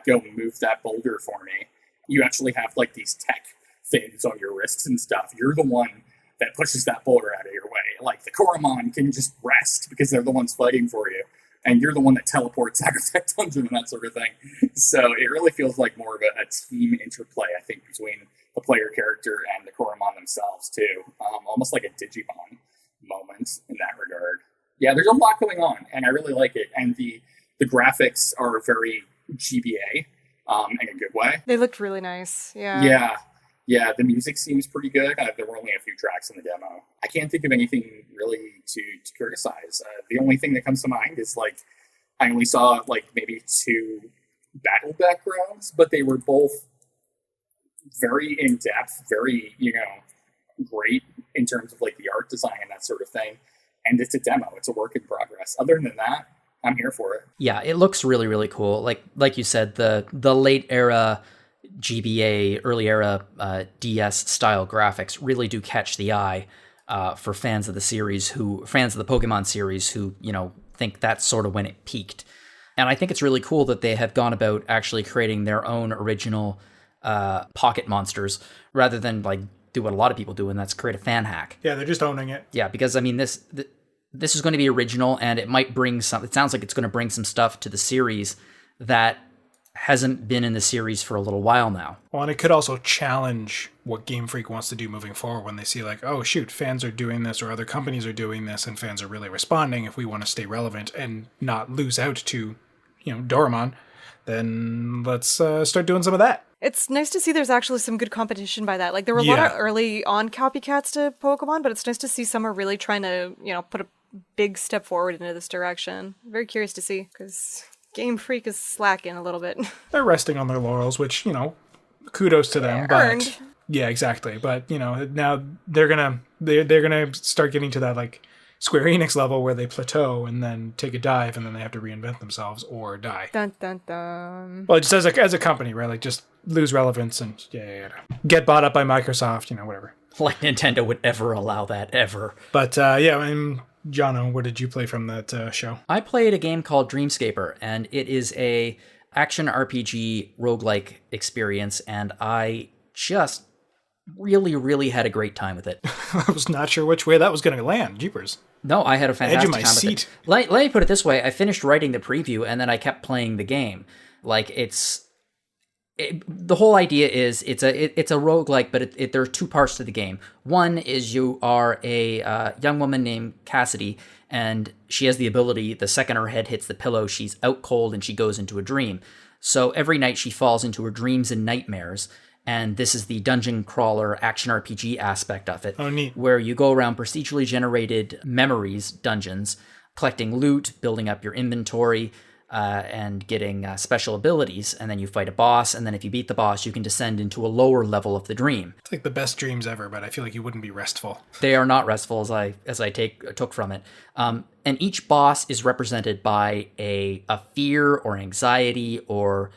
go move that boulder for me, you actually have like these tech things on your wrists and stuff. You're the one that pushes that boulder out of your way. Like the Coromon can just rest because they're the ones fighting for you, and you're the one that teleports out of that dungeon and that sort of thing. So it really feels like more of a team interplay, I think, between the player character and the Coromon themselves too. Almost like a Digimon moment in that regard. Yeah, there's a lot going on, and I really like it. And the graphics are very GBA in a good way. They looked really nice. Yeah. Yeah, the music seems pretty good. There were only a few tracks in the demo. I can't think of anything really to criticize. The only thing that comes to mind is like I only saw like maybe 2 battle backgrounds, but they were both very in depth, very great in terms of like the art design and that sort of thing. And it's a demo; it's a work in progress. Other than that, I'm here for it. Yeah, it looks really, really cool. Like you said, the late era GBA, early era DS style graphics really do catch the eye for fans of the Pokemon series who think that's sort of when it peaked. And I think it's really cool that they have gone about actually creating their own original pocket monsters rather than like do what a lot of people do, and that's create a fan hack. Yeah, they're just owning it. Yeah, because I mean this is going to be original, and it might bring some. It sounds like it's going to bring some stuff to the series that hasn't been in the series for a little while now. Well, and it could also challenge what Game Freak wants to do moving forward when they see like, oh shoot, fans are doing this or other companies are doing this and fans are really responding. If we want to stay relevant and not lose out to, Doraemon, then let's start doing some of that. It's nice to see there's actually some good competition by that. Like, there were a lot of early on copycats to Pokemon, but it's nice to see some are really trying to, put a big step forward into this direction. Very curious to see, because Game Freak is slacking a little bit. They're resting on their laurels, which, kudos to them. Earned. But yeah, exactly. But, now they're gonna start getting to that, like, Square Enix level where they plateau and then take a dive and then they have to reinvent themselves or die. Dun, dun, dun. Well, just as a company, right? Like, just lose relevance and get bought up by Microsoft, whatever. Like Nintendo would ever allow that, ever. But, Jono, what did you play from that show? I played a game called Dreamscaper, and it is a action RPG roguelike experience, and I just really, really had a great time with it. I was not sure which way that was going to land. Jeepers. No, I had a fantastic Edge of my time seat. with it. Let me put it this way. I finished writing the preview, and then I kept playing the game. Like, the whole idea is it's a roguelike, but there are 2 parts to the game. One is you are a young woman named Cassidy, and she has the ability, the second her head hits the pillow, she's out cold and she goes into a dream. So every night she falls into her dreams and nightmares, and this is the dungeon crawler action RPG aspect of it. Oh, neat. Where you go around procedurally generated memories, dungeons, collecting loot, building up your inventory, and getting special abilities, and then you fight a boss, and then if you beat the boss, you can descend into a lower level of the dream. It's like the best dreams ever, but I feel like you wouldn't be restful. They are not restful, as I took from it. And each boss is represented by a fear or anxiety or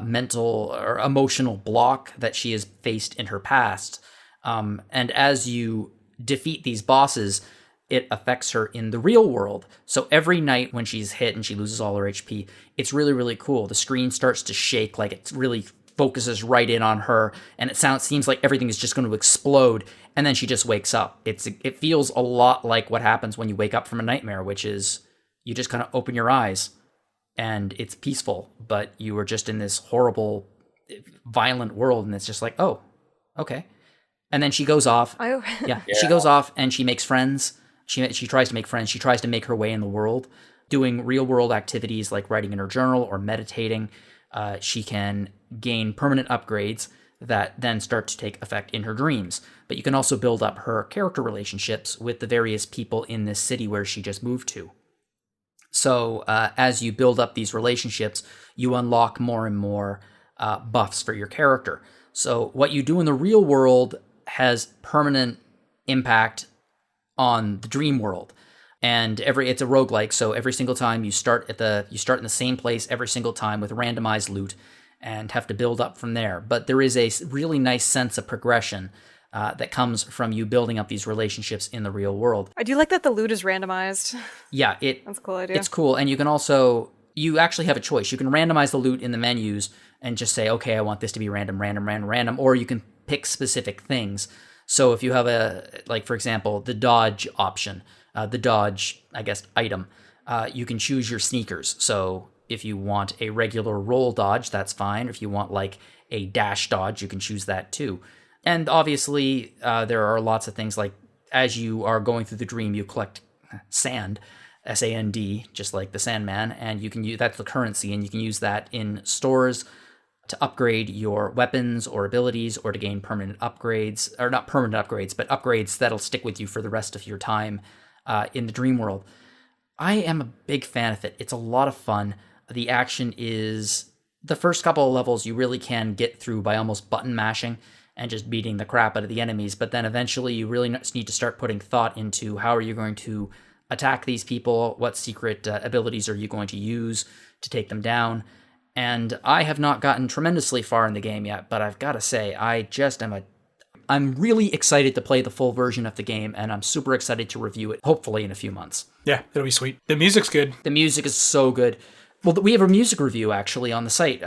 mental or emotional block that she has faced in her past. And as you defeat these bosses, it affects her in the real world. So every night when she's hit and she loses all her HP, it's really, really cool. The screen starts to shake, like it really focuses right in on her, and it seems like everything is just going to explode, and then she just wakes up. It feels a lot like what happens when you wake up from a nightmare, which is you just kind of open your eyes, and it's peaceful, but you are just in this horrible, violent world, and it's just like, oh, okay. And then she goes off. She goes off and she makes friends. She tries to make friends. She tries to make her way in the world, doing real-world activities like writing in her journal or meditating. She can gain permanent upgrades that then start to take effect in her dreams. But you can also build up her character relationships with the various people in this city where she just moved to. So as you build up these relationships, you unlock more and more buffs for your character. So what you do in the real world has permanent impact on the dream world, and it's a roguelike. So every single time you start in the same place every single time with randomized loot, and have to build up from there. But there is a really nice sense of progression that comes from you building up these relationships in the real world. I do like that the loot is randomized. Yeah, that's a cool idea. It's cool, and you actually have a choice. You can randomize the loot in the menus and just say, okay, I want this to be random, or you can pick specific things. So if you have for example, the dodge option, the dodge, I guess, item, you can choose your sneakers. So if you want a regular roll dodge, that's fine. If you want like a dash dodge, you can choose that too. And obviously, there are lots of things like as you are going through the dream, you collect sand, S-A-N-D, just like the Sandman, and you can use that's the currency, and you can use that in stores to upgrade your weapons or abilities or to gain permanent upgrades, or not permanent upgrades, but upgrades that'll stick with you for the rest of your time in the dream world. I am a big fan of it. It's a lot of fun. The action is, the first couple of levels you really can get through by almost button mashing and just beating the crap out of the enemies, but then eventually you really need to start putting thought into how are you going to attack these people, what secret abilities are you going to use to take them down. And I have not gotten tremendously far in the game yet, but I've got to say, I'm really excited to play the full version of the game, and I'm super excited to review it, hopefully in a few months. Yeah, it'll be sweet. The music's good. The music is so good. Well, we have a music review, actually, on the site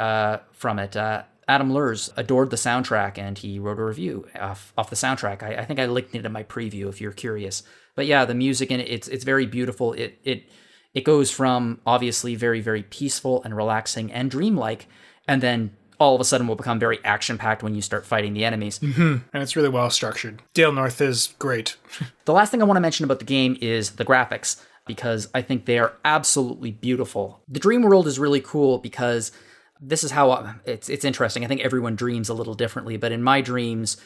from it. Adam Lurs adored the soundtrack, and he wrote a review off the soundtrack. I think I linked it in my preview, if you're curious. But yeah, the music in it, it's very beautiful. It goes from obviously very, very peaceful and relaxing and dreamlike, and then all of a sudden will become very action-packed when you start fighting the enemies. Mm-hmm. And it's really well structured. Dale North is great. The last thing I want to mention about the game is the graphics, because I think they are absolutely beautiful. The dream world is really cool because this is how it's interesting. I think everyone dreams a little differently, but in my dreams,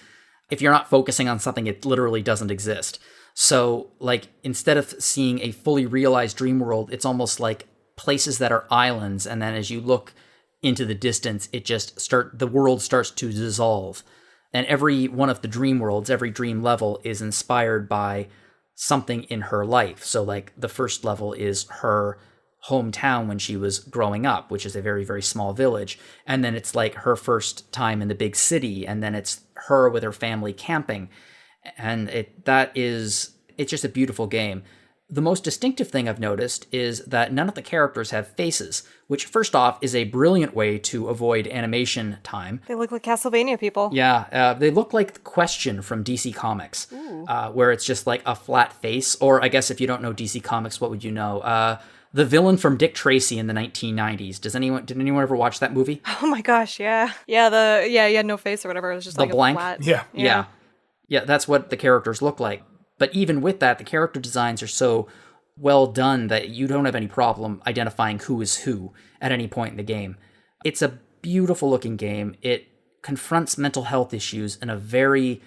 if you're not focusing on something, it literally doesn't exist. So, like, instead of seeing a fully realized dream world, it's almost like places that are islands, and then as you look into the distance, the world starts to dissolve. And every one of the dream worlds, every dream level is inspired by something in her life. So, like, the first level is her hometown when she was growing up, which is a very, very small village. And then it's like her first time in the big city, and then it's her with her family camping. And it's just a beautiful game. The most distinctive thing I've noticed is that none of the characters have faces, which first off is a brilliant way to avoid animation time. They look like Castlevania people. Yeah, they look like the Question from DC Comics, where it's just like a flat face. Or I guess if you don't know DC Comics, what would you know? The villain from Dick Tracy in the 1990s. Did anyone ever watch that movie? Oh my gosh, yeah. Yeah, he had no face or whatever. It was just the like blank. a flat. Yeah. Yeah, that's what the characters look like. But even with that, the character designs are so well done that you don't have any problem identifying who is who at any point in the game. It's a beautiful looking game. It confronts mental health issues in a very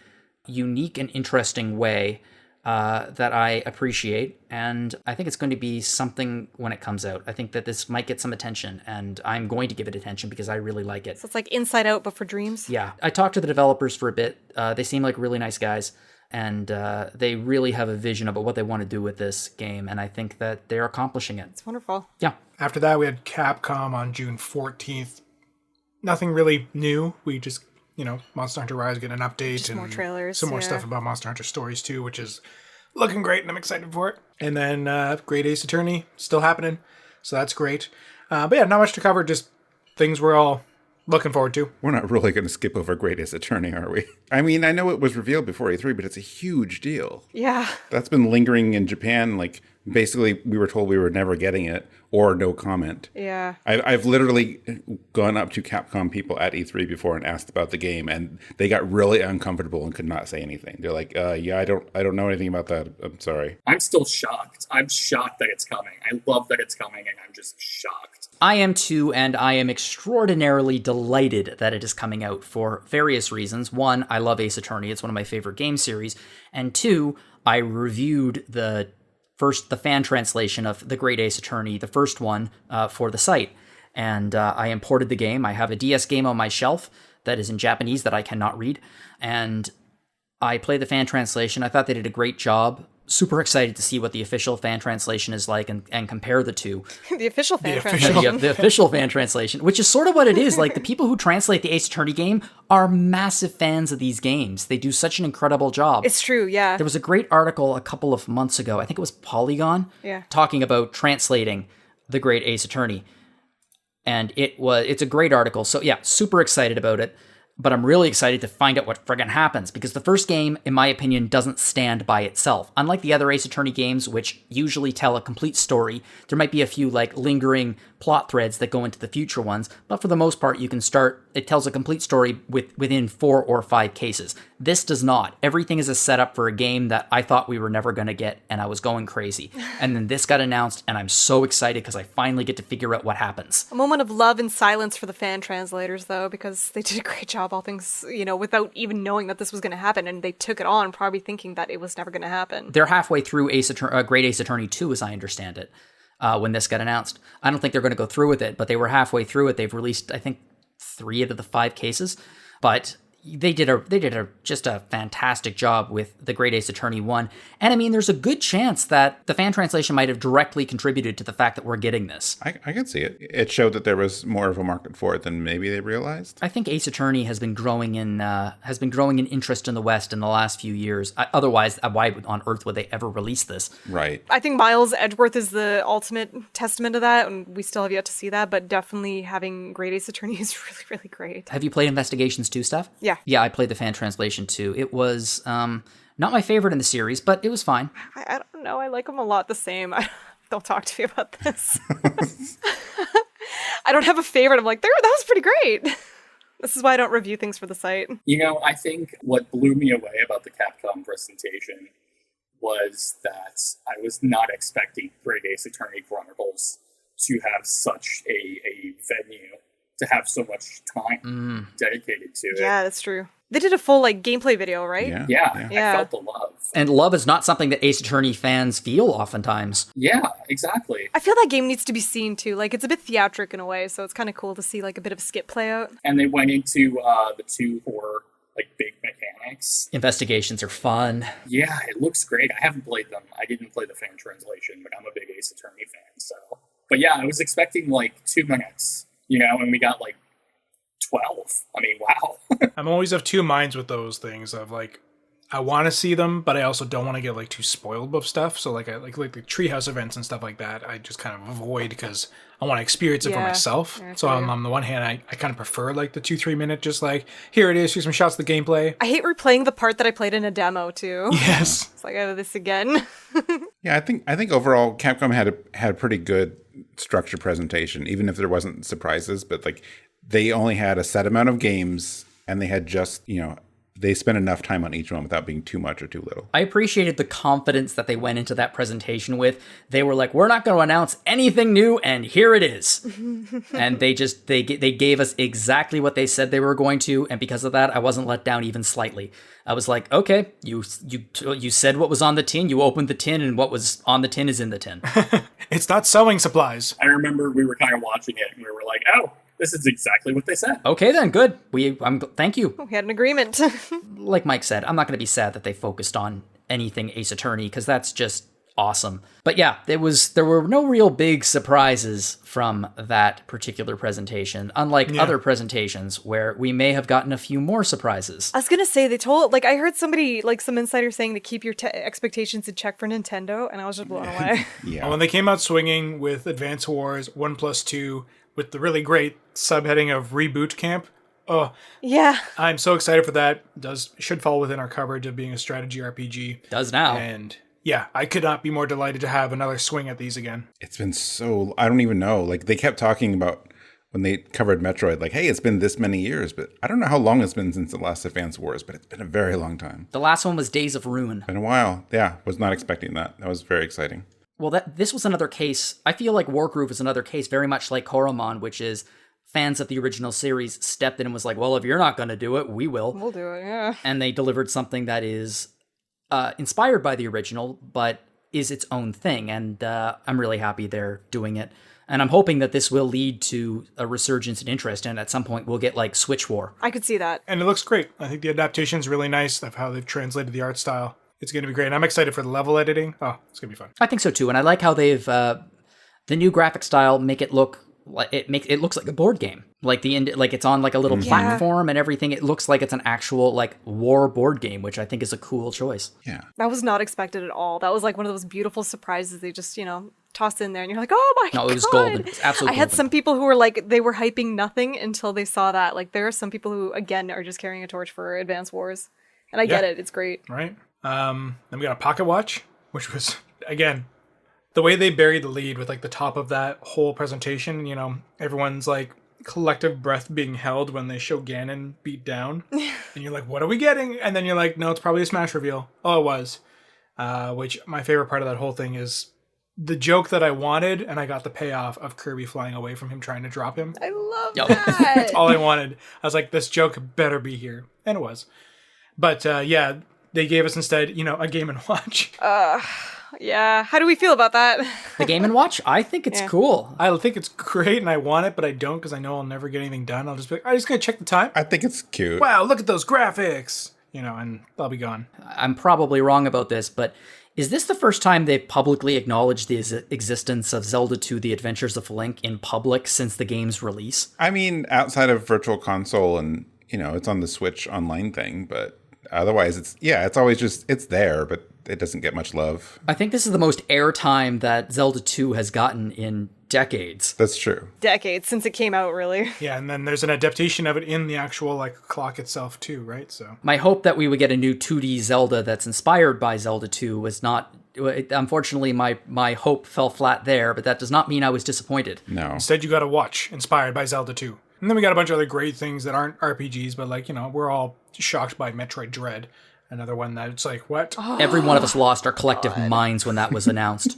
unique and interesting way that I appreciate. And I think it's going to be something when it comes out. I think that this might get some attention, and I'm going to give it attention because I really like it. So it's like Inside Out, but for dreams? Yeah. I talked to the developers for a bit. They seem like really nice guys. And they really have a vision about what they want to do with this game, and I think that they're accomplishing it. It's wonderful. Yeah. After that, we had Capcom on June 14th. Nothing really new. We just, Monster Hunter Rise get an update. Just and more trailers. Some more stuff about Monster Hunter Stories 2, which is looking great, and I'm excited for it. And then Great Ace Attorney, still happening, so that's great. But yeah, not much to cover, just things we're all looking forward to. We're not really going to skip over Great Ace Attorney, are we? I mean, I know it was revealed before E3, but it's a huge deal. Yeah. That's been lingering in Japan. Like, basically, we were told we were never getting it, or no comment. Yeah. I've literally gone up to Capcom people at E3 before and asked about the game, and they got really uncomfortable and could not say anything. They're like, yeah, I don't know anything about that. I'm sorry. I'm still shocked. I'm shocked that it's coming. I love that it's coming, and I'm just shocked. I am too, and I am extraordinarily delighted that it is coming out for various reasons. One, I love Ace Attorney. It's one of my favorite game series. And two, I reviewed the fan translation of The Great Ace Attorney, the first one, for the site. And I imported the game. I have a DS game on my shelf that is in Japanese that I cannot read. And I played the fan translation. I thought they did a great job. Super excited to see what the official fan translation is like and compare the two. The official fan translation. The official fan translation, which is sort of what it is. Like, the people who translate the Ace Attorney game are massive fans of these games. They do such an incredible job. It's true, yeah. There was a great article a couple of months ago, I think it was Polygon, talking about translating The Great Ace Attorney. And it's a great article. So yeah, super excited about it. But I'm really excited to find out what friggin' happens, because the first game, in my opinion, doesn't stand by itself. Unlike the other Ace Attorney games, which usually tell a complete story, there might be a few, like, lingering plot threads that go into the future ones, but for the most part, you can start, it tells a complete story within 4 or 5 cases. This does not. Everything is a setup for a game that I thought we were never going to get, and I was going crazy. And then this got announced, and I'm so excited because I finally get to figure out what happens. A moment of love and silence for the fan translators, though, because they did a great job, all things, without even knowing that this was going to happen, and they took it on probably thinking that it was never going to happen. They're halfway through Great Ace Attorney 2, as I understand it. When this got announced. I don't think they're going to go through with it, but they were halfway through it. They've released, I think, 3 out of the 5 cases, but they did just a fantastic job with the Great Ace Attorney 1. And I mean, there's a good chance that the fan translation might have directly contributed to the fact that we're getting this. I can see it. It showed that there was more of a market for it than maybe they realized. I think Ace Attorney has been growing in interest in the West in the last few years. Otherwise, why on earth would they ever release this? Right. I think Miles Edgeworth is the ultimate testament to that, and we still have yet to see that, but definitely having Great Ace Attorney is really, really great. Have you played Investigations 2, Steph? Yeah. Yeah, I played the fan translation too. It was not my favorite in the series, but it was fine. I don't know. I like them a lot the same. Don't talk to me about this. I don't have a favorite. I'm like, that was pretty great. This is why I don't review things for the site. I think what blew me away about the Capcom presentation was that I was not expecting Great Ace Attorney Chronicles to have such a venue, to have so much time dedicated to it. Yeah, that's true. They did a full gameplay video, right? Yeah. I felt the love. And love is not something that Ace Attorney fans feel oftentimes. Yeah, exactly. I feel that game needs to be seen too. It's a bit theatric in a way, so it's kind of cool to see a bit of a skip play out. And they went into the 2 horror big mechanics. Investigations are fun. Yeah, it looks great. I haven't played them. I didn't play the fan translation, but I'm a big Ace Attorney fan. So, but yeah, I was expecting 2 minutes, and we got 12. I mean, wow. I'm always of two minds with those things of I want to see them, but I also don't want to get too spoiled with stuff. So I like the treehouse events and stuff like that. I just kind of avoid because I want to experience it for myself. Yeah, so on the one hand, I kind of prefer the 2-3 minute, just here it is, here's some shots of the gameplay. I hate replaying the part that I played in a demo too. Yes. It's this again. Yeah, I think overall Capcom had a pretty good structured presentation, even if there wasn't surprises, but they only had a set amount of games and they had just, they spent enough time on each one without being too much or too little. I appreciated the confidence that they went into that presentation with. They were like, we're not going to announce anything new, and here it is. And they gave us exactly what they said they were going to, and because of that, I wasn't let down even slightly. I was like, okay, you said what was on the tin, you opened the tin, and what was on the tin is in the tin. It's not sewing supplies. I remember we were kind of watching it, and we were like, oh, this is exactly what they said. Okay, then, good. Thank you. We had an agreement. Like Mike said, I'm not going to be sad that they focused on anything Ace Attorney, because that's just awesome. But yeah, there were no real big surprises from that particular presentation, unlike other presentations where we may have gotten a few more surprises. I was going to say, they told, I heard somebody, some insider saying to keep your expectations in check for Nintendo, and I was just blown away. Yeah. When they came out swinging with Advance Wars 1+2, with the really great subheading of Reboot Camp. Oh, yeah. I'm so excited for that. Should fall within our coverage of being a strategy RPG. Does now. And yeah, I could not be more delighted to have another swing at these again. It's been I don't even know. They kept talking about when they covered Metroid, hey, it's been this many years, but I don't know how long it's been since the last Advance Wars, but it's been a very long time. The last one was Days of Ruin. Been a while. Yeah, was not expecting that. That was very exciting. Well, this was another case. I feel like Wargroove is another case, very much like Koromon, which is fans of the original series stepped in and was like, well, if you're not going to do it, we will. We'll do it, yeah. And they delivered something that is inspired by the original, but is its own thing. And I'm really happy they're doing it. And I'm hoping that this will lead to a resurgence in interest, and at some point we'll get Switch War. I could see that. And it looks great. I think the adaptation's really nice of how they've translated the art style. It's going to be great. And I'm excited for the level editing. Oh, it's going to be fun. I think so too. And I like how they've, the new graphic style make it look like, it looks like a board game. It's on a little platform and everything. It looks like it's an actual war board game, which I think is a cool choice. Yeah. That was not expected at all. That was one of those beautiful surprises they just, tossed in there and you're like, oh my God. No, it was golden. It's absolutely I had golden. some people who were they were hyping nothing until they saw that. There are some people who, again, are just carrying a torch for Advance Wars. And I get it. It's great. Right. Then we got a Pocket Watch, which was, again, the way they buried the lead with like the top of that whole presentation, you know, everyone's like collective breath being held when they show Ganon beat down. And you're like, what are we getting? And then you're like, no, it's probably a Smash reveal. Oh, it was. Which my favorite part of that whole thing is the joke that I wanted, and I got the payoff of Kirby flying away from him trying to drop him. I love That's that. all I wanted. I was like, this joke better be here. And it was. But yeah, they gave us instead, you know, a Game & Watch. Yeah. How do we feel about that? The Game & Watch? I think it's cool. I think it's great, and I want it, but I don't because I know I'll never get anything done. I'll just be like, I'm just going to check the time. I think it's cute. Wow, look at those graphics. You know, and I'll be gone. I'm probably wrong about this, but is this the first time they've publicly acknowledged the existence of Zelda 2: The Adventures of Link in public since the game's release? I mean, outside of Virtual Console and, you know, it's on the Switch Online thing, but otherwise it's always just, it's there, but it doesn't get much love. I think this is the most airtime that Zelda 2 has gotten in decades. That's true. Decades since it came out, really. Yeah, and then there's an adaptation of it in the actual like clock itself too, right? So My hope that we would get a new 2D Zelda that's inspired by Zelda 2 was not... Unfortunately, my hope fell flat there, but that does not mean I was disappointed. No. instead you got a watch inspired by Zelda 2. And then we got a bunch of other great things that aren't RPGs, but like, you know, we're all shocked by Metroid Dread. Another one that it's like, what? Every one of us lost our collective minds when that was announced.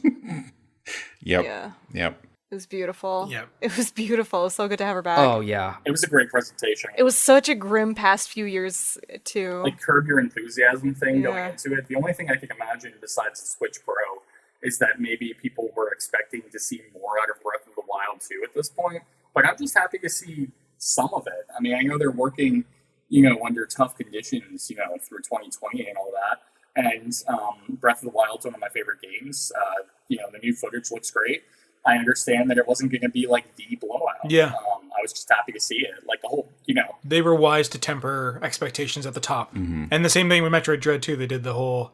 Yep. Yeah. Yep. It was beautiful. Yeah. It was beautiful. It was so good to have her back. Oh, yeah. It was a great presentation. It was such a grim past few years, too. Like, curb your enthusiasm thing going Yeah. into it. The only thing I can imagine besides the Switch Pro is that maybe people were expecting to see more out of Breath of the Wild 2 at this point. But I'm just happy to see some of it. I mean, I know they're working, you know, under tough conditions, you know, through 2020 and all that. And Breath of the Wild's one of my favorite games. You know, the new footage looks great. I understand that it wasn't going to be like the blowout. Yeah. I was just happy to see it. Like the whole, you know. They were wise to temper expectations at the top. And the same thing with Metroid Dread 2. They did the whole,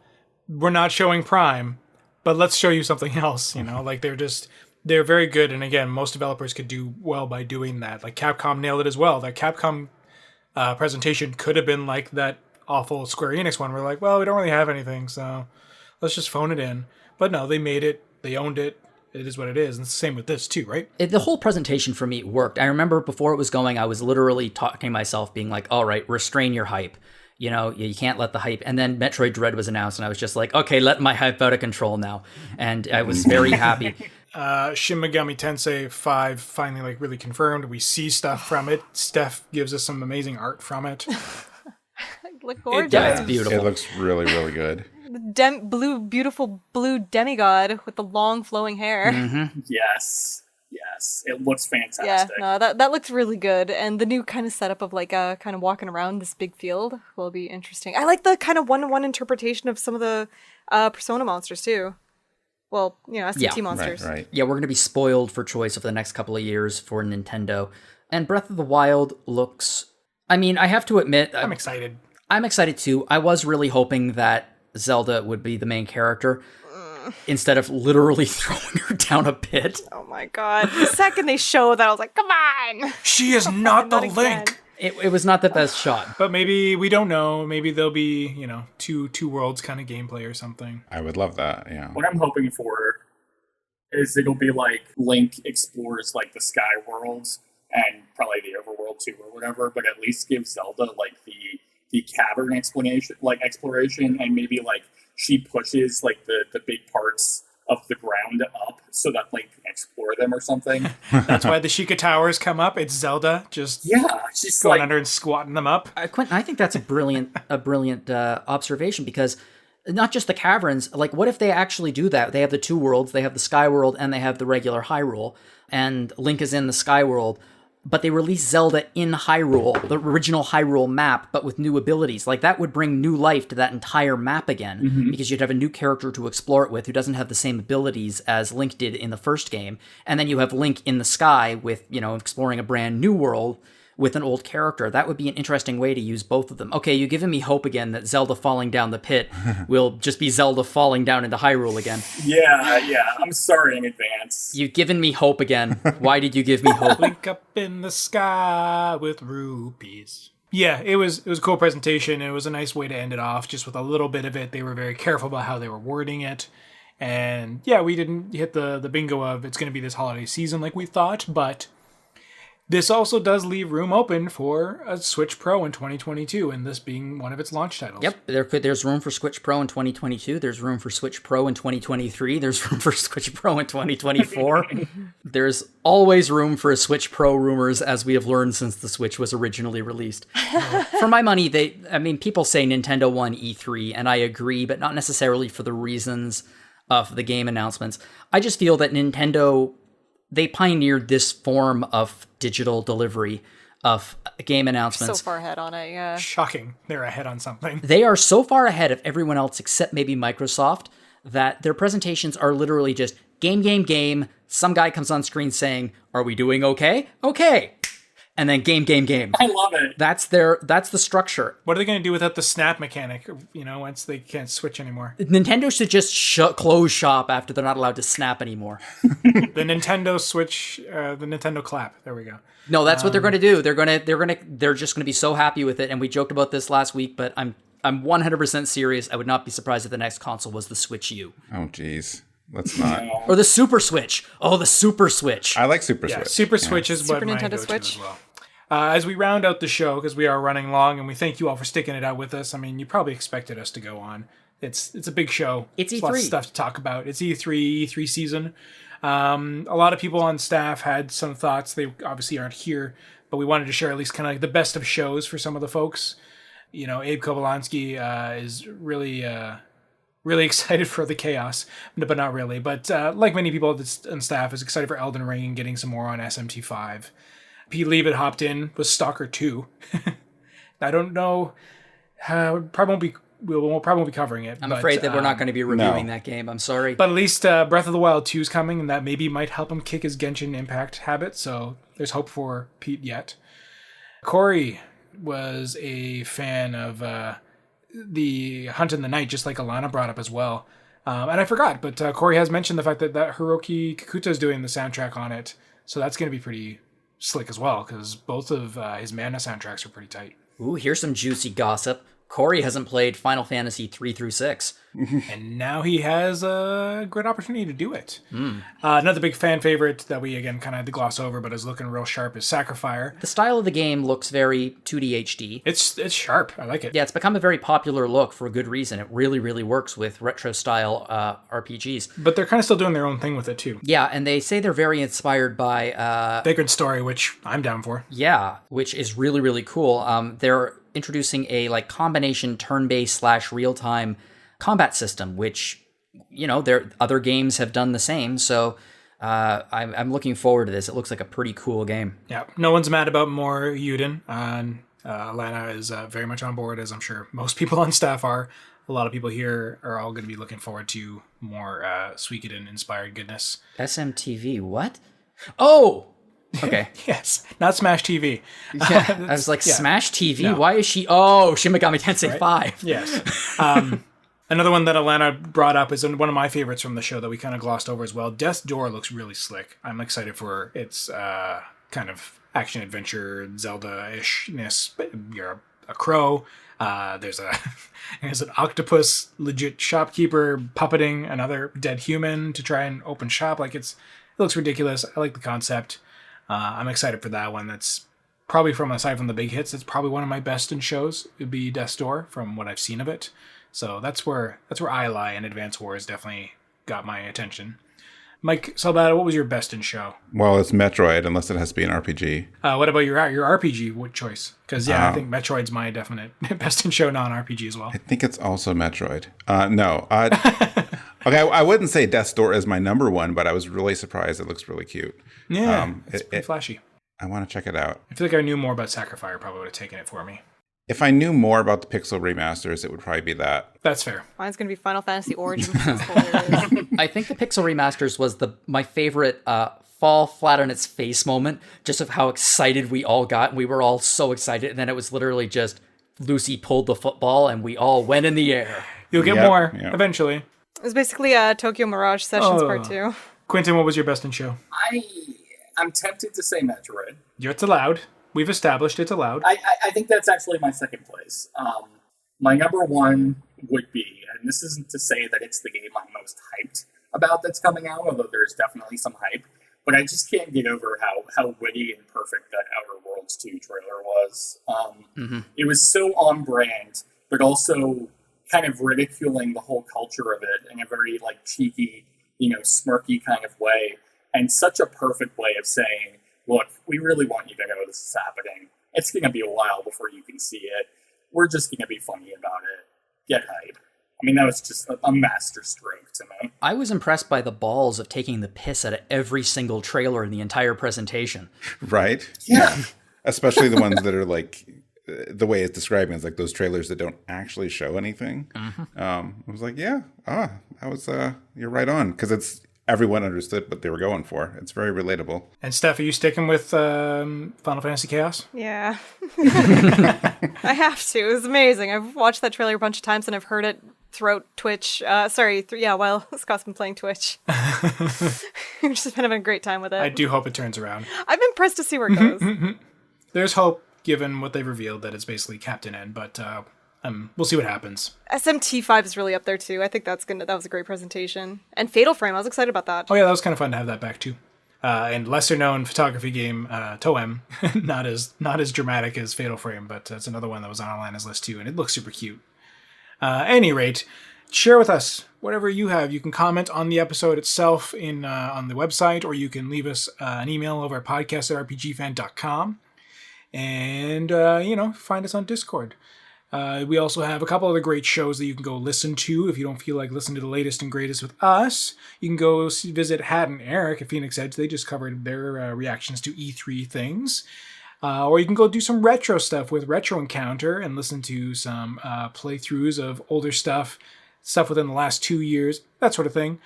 we're not showing Prime, but let's show you something else, you know? Like they're very good. And again, most developers could do well by doing that. Like Capcom nailed it as well. That Capcom presentation could have been like that awful Square Enix one. We're like, well, we don't really have anything, so let's just phone it in. But no, they made it. They owned it. It is what it is. And it's the same with this too, right? The whole presentation for me worked. I remember before it was going, I was literally talking to myself, being like, all right, restrain your hype. You know, you can't let the hype. And then Metroid Dread was announced, and I was just like, okay, let my hype out of control now. And I was very happy. Shin Megami Tensei 5 finally like really confirmed. We see stuff from it. Steph gives us some amazing art from it. Look gorgeous. Yeah, it's beautiful. It looks really, really good. Beautiful blue demigod with the long flowing hair. Yes. It looks Yeah, fantastic. no, that looks really good. And the new kind of setup of like kind of walking around this big field will be interesting. I like the kind of one-to-one interpretation of some of the Persona monsters too. Well, you know, SCT monsters. Right. Yeah, we're going to be spoiled for choice over the next couple of years for Nintendo. And Breath of the Wild looks... I mean, I have to admit... I'm excited. I'm excited too. I was really hoping that Zelda would be the main character instead of literally throwing her down a pit. Oh my god. The second they showed that, I was like, come on! She is not the Not again. Link. It was not the best shot. But maybe, we don't know. Maybe there'll be, you know, two worlds kind of gameplay or something. I would love that, yeah. What I'm hoping for is it'll be like Link explores like the Sky Worlds and probably the Overworld too or whatever, but at least give Zelda like the cavern exploration, and maybe like she pushes like the big parts of the ground up so that Link can explore them or something. That's why the Sheikah Towers come up. It's Zelda just She's going like under and squatting them up. Quinton, I think that's a brilliant observation, because not just the caverns, like what if they actually do that? They have the two worlds, they have the Sky World and they have the regular Hyrule, and Link is in the Sky World, but they release Zelda in Hyrule, the original Hyrule map, but with new abilities. Like, that would bring new life to that entire map again, because you'd have a new character to explore it with who doesn't have the same abilities as Link did in the first game. And then you have Link in the sky with, you know, exploring a brand new world with an old character. That would be an interesting way to use both of them. Okay, you've given me hope again that Zelda falling down the pit will just be Zelda falling down into Hyrule again. Yeah. I'm sorry in advance. You've given me hope again. Why did you give me hope? Link up in the sky with rupees. Yeah, it was a cool presentation. It was a nice way to end it off, just with a little bit of it. They were very careful about how they were wording it. And yeah, we didn't hit the bingo of it's going to be this holiday season like we thought, but this also does leave room open for a Switch Pro in 2022, and this being one of its launch titles. Yep, there's room for Switch Pro in 2022. There's room for Switch Pro in 2023. There's room for Switch Pro in 2024. There's always room for a Switch Pro rumors, as we have learned since the Switch was originally released. For my money, people say Nintendo won E3, and I agree, but not necessarily for the reasons of the game announcements. I just feel that Nintendo, they pioneered this form of digital delivery of game announcements. So far ahead on it, yeah. Shocking. They're ahead on something. They are so far ahead of everyone else except maybe Microsoft that their presentations are literally just game. Some guy comes on screen saying, "Are we doing okay? Okay." And then game. I love it. That's the structure. What are they going to do without the snap mechanic, once they can't switch anymore? Nintendo should just close shop after they're not allowed to snap anymore. The Nintendo Switch, the Nintendo clap. There we go. No, that's what they're going to do. They're just going to be so happy with it. And we joked about this last week, but I'm 100% serious. I would not be surprised if the next console was the Switch U. Oh, geez. Let's not. Or the Super Switch. Oh, the Super Switch. I like Super Switch. Super Switch is Super what my Nintendo go-to Switch. as well. As we round out the show, because we are running long, and we thank you all for sticking it out with us. I mean, you probably expected us to go on. It's a big show. It's There's E3. lots of stuff to talk about. It's E3 season. A lot of people on staff had some thoughts. They obviously aren't here, but we wanted to share at least kind of like the best of shows for some of the folks. Abe Kobolansky is really excited for the chaos, but not really. But like many people on staff, is excited for Elden Ring and getting some more on SMT5. Pete Leavitt hopped in with Stalker 2. I don't know. We'll probably won't be covering it. I'm afraid that we're not going to be reviewing that game. I'm sorry. But at least Breath of the Wild 2 is coming, and that maybe might help him kick his Genshin Impact habit. So there's hope for Pete yet. Corey was a fan of the Hunt in the Night, just like Alana brought up as well. And I forgot, but Corey has mentioned the fact that Hiroki Kikuta is doing the soundtrack on it. So that's going to be pretty slick as well, because both of his Mana soundtracks are pretty tight. Ooh, here's some juicy gossip. Corey hasn't played Final Fantasy 3 through 6. And now he has a great opportunity to do it. Another big fan favorite that we, again, kind of had to gloss over, but is looking real sharp, is Sacrifier. The style of the game looks very 2D HD. It's sharp. I like it. Yeah, it's become a very popular look for a good reason. It really, really works with retro-style RPGs. But they're kind of still doing their own thing with it, too. Yeah, and they say they're very inspired by... Vagrant Story, which I'm down for. Yeah, which is really, really cool. They're introducing a combination turn-based / real-time combat system, which, their other games have done the same. So I'm looking forward to this. It looks like a pretty cool game. Yeah, no one's mad about more Yuden. Alana is very much on board, as I'm sure most people on staff are. A lot of people here are all going to be looking forward to more Suikoden-inspired goodness. SMTV, what? Oh! Okay. Yes, not Smash TV. Yeah, I was like, Smash TV? No. Why is she... Oh, Shin Megami Tensei 5. Yes. Another one that Alana brought up is one of my favorites from the show that we kind of glossed over as well. Death's Door looks really slick. I'm excited for its kind of action-adventure Zelda-ishness. You're a crow. There's an octopus legit shopkeeper puppeting another dead human to try and open shop. It looks ridiculous. I like the concept. I'm excited for that one. That's probably aside from the big hits, it's probably one of my best in shows. It would be Death's Door from what I've seen of it. So that's where I lie, and Advance Wars definitely got my attention. Mike Salbato, what was your best in show? Well, it's Metroid, unless it has to be an RPG. What about your RPG choice? Because I think Metroid's my definite best in show non-RPG as well. I think it's also Metroid. No. Okay, I wouldn't say Death's Door is my number one, but I was really surprised. It looks really cute. Yeah, it's pretty flashy. I want to check it out. I feel like I knew more about Sacrifier, probably would have taken it for me. If I knew more about the Pixel remasters, it would probably be that. That's fair. Mine's going to be Final Fantasy Origins. I think the Pixel remasters was my favorite fall flat on its face moment, just of how excited we all got. And we were all so excited. And then it was literally just Lucy pulled the football and we all went in the air. You'll get more eventually. It was basically Tokyo Mirage Sessions Part 2. Quinton, what was your best in show? I'm tempted to say Metroid. It's allowed. We've established it's allowed. I think that's actually my second place. My number one would be, and this isn't to say that it's the game I'm most hyped about that's coming out, although there's definitely some hype. But I just can't get over how witty and perfect that Outer Worlds 2 trailer was. It was so on brand, but also kind of ridiculing the whole culture of it in a very like cheeky, smirky kind of way. And such a perfect way of saying, look, we really want you to know this is happening. It's going to be a while before you can see it. We're just going to be funny about it. Get hype. I mean, that was just a master stroke to me. I was impressed by the balls of taking the piss out of every single trailer in the entire presentation. Right? Yeah. Especially the ones that are like, the way it's describing is like those trailers that don't actually show anything. I was like, that was, you're right on. Because everyone understood what they were going for. It's very relatable. And Steph, are you sticking with Final Fantasy Chaos? Yeah. I have to. It was amazing. I've watched that trailer a bunch of times and I've heard it throughout Twitch. While Scott's been playing Twitch. We've just been having a great time with it. I do hope it turns around. I'm impressed to see where it goes. There's hope, given what they've revealed, that it's basically Captain N, but we'll see what happens. SMT5 is really up there too. I think that was a great presentation. And Fatal Frame, I was excited about that. Oh yeah, that was kind of fun to have that back too. And lesser known photography game, Toem, not as dramatic as Fatal Frame, but it's another one that was on Alana's list too, and it looks super cute. Any rate, share with us whatever you have. You can comment on the episode itself on the website, or you can leave us an email over at podcast@rpgfan.com. And, find us on Discord. We also have a couple other great shows that you can go listen to if you don't feel like listening to the latest and greatest with us. You can go visit Hat and Eric at Phoenix Edge. They just covered their reactions to E3 things. Or you can go do some retro stuff with Retro Encounter and listen to some playthroughs of older stuff within the last 2 years, that sort of thing.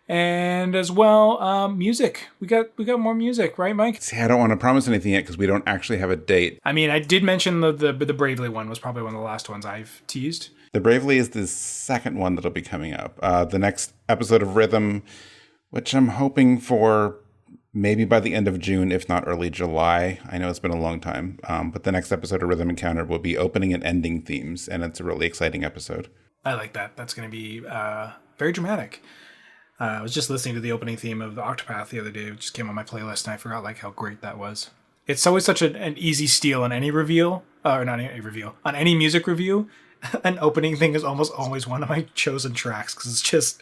And as well, music. We got more music, right, Mike? See, I don't want to promise anything yet because we don't actually have a date. I mean, I did mention the Bravely one was probably one of the last ones I've teased. The Bravely is the second one that'll be coming up. The next episode of Rhythm, which I'm hoping for maybe by the end of June, if not early July. I know it's been a long time. But the next episode of Rhythm Encounter will be opening and ending themes, and it's a really exciting episode. I like that. That's going to be very dramatic. I was just listening to the opening theme of the Octopath the other day. It just came on my playlist, and I forgot how great that was. It's always such an easy steal on any reveal, or not any reveal, on any music review. An opening thing is almost always one of my chosen tracks because it's just,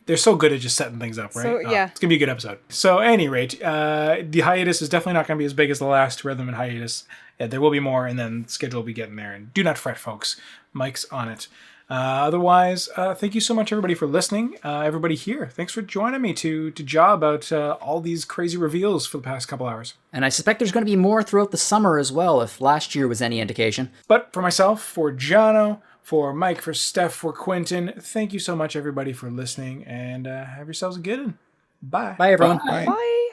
they're so good at just setting things up, right? So, yeah. It's going to be a good episode. So, at any rate, the hiatus is definitely not going to be as big as the last Rhythm and hiatus. There will be more, and then the schedule will be getting there. And do not fret, folks. Mike's on it. Otherwise, thank you so much, everybody, for listening. Everybody here, thanks for joining me to jaw about all these crazy reveals for the past couple hours. And I suspect there's going to be more throughout the summer as well, if last year was any indication. But for myself, for Jono, for Mike, for Steph, for Quinton, thank you so much, everybody, for listening, and have yourselves a good one. Bye. Bye, everyone. Bye. Bye.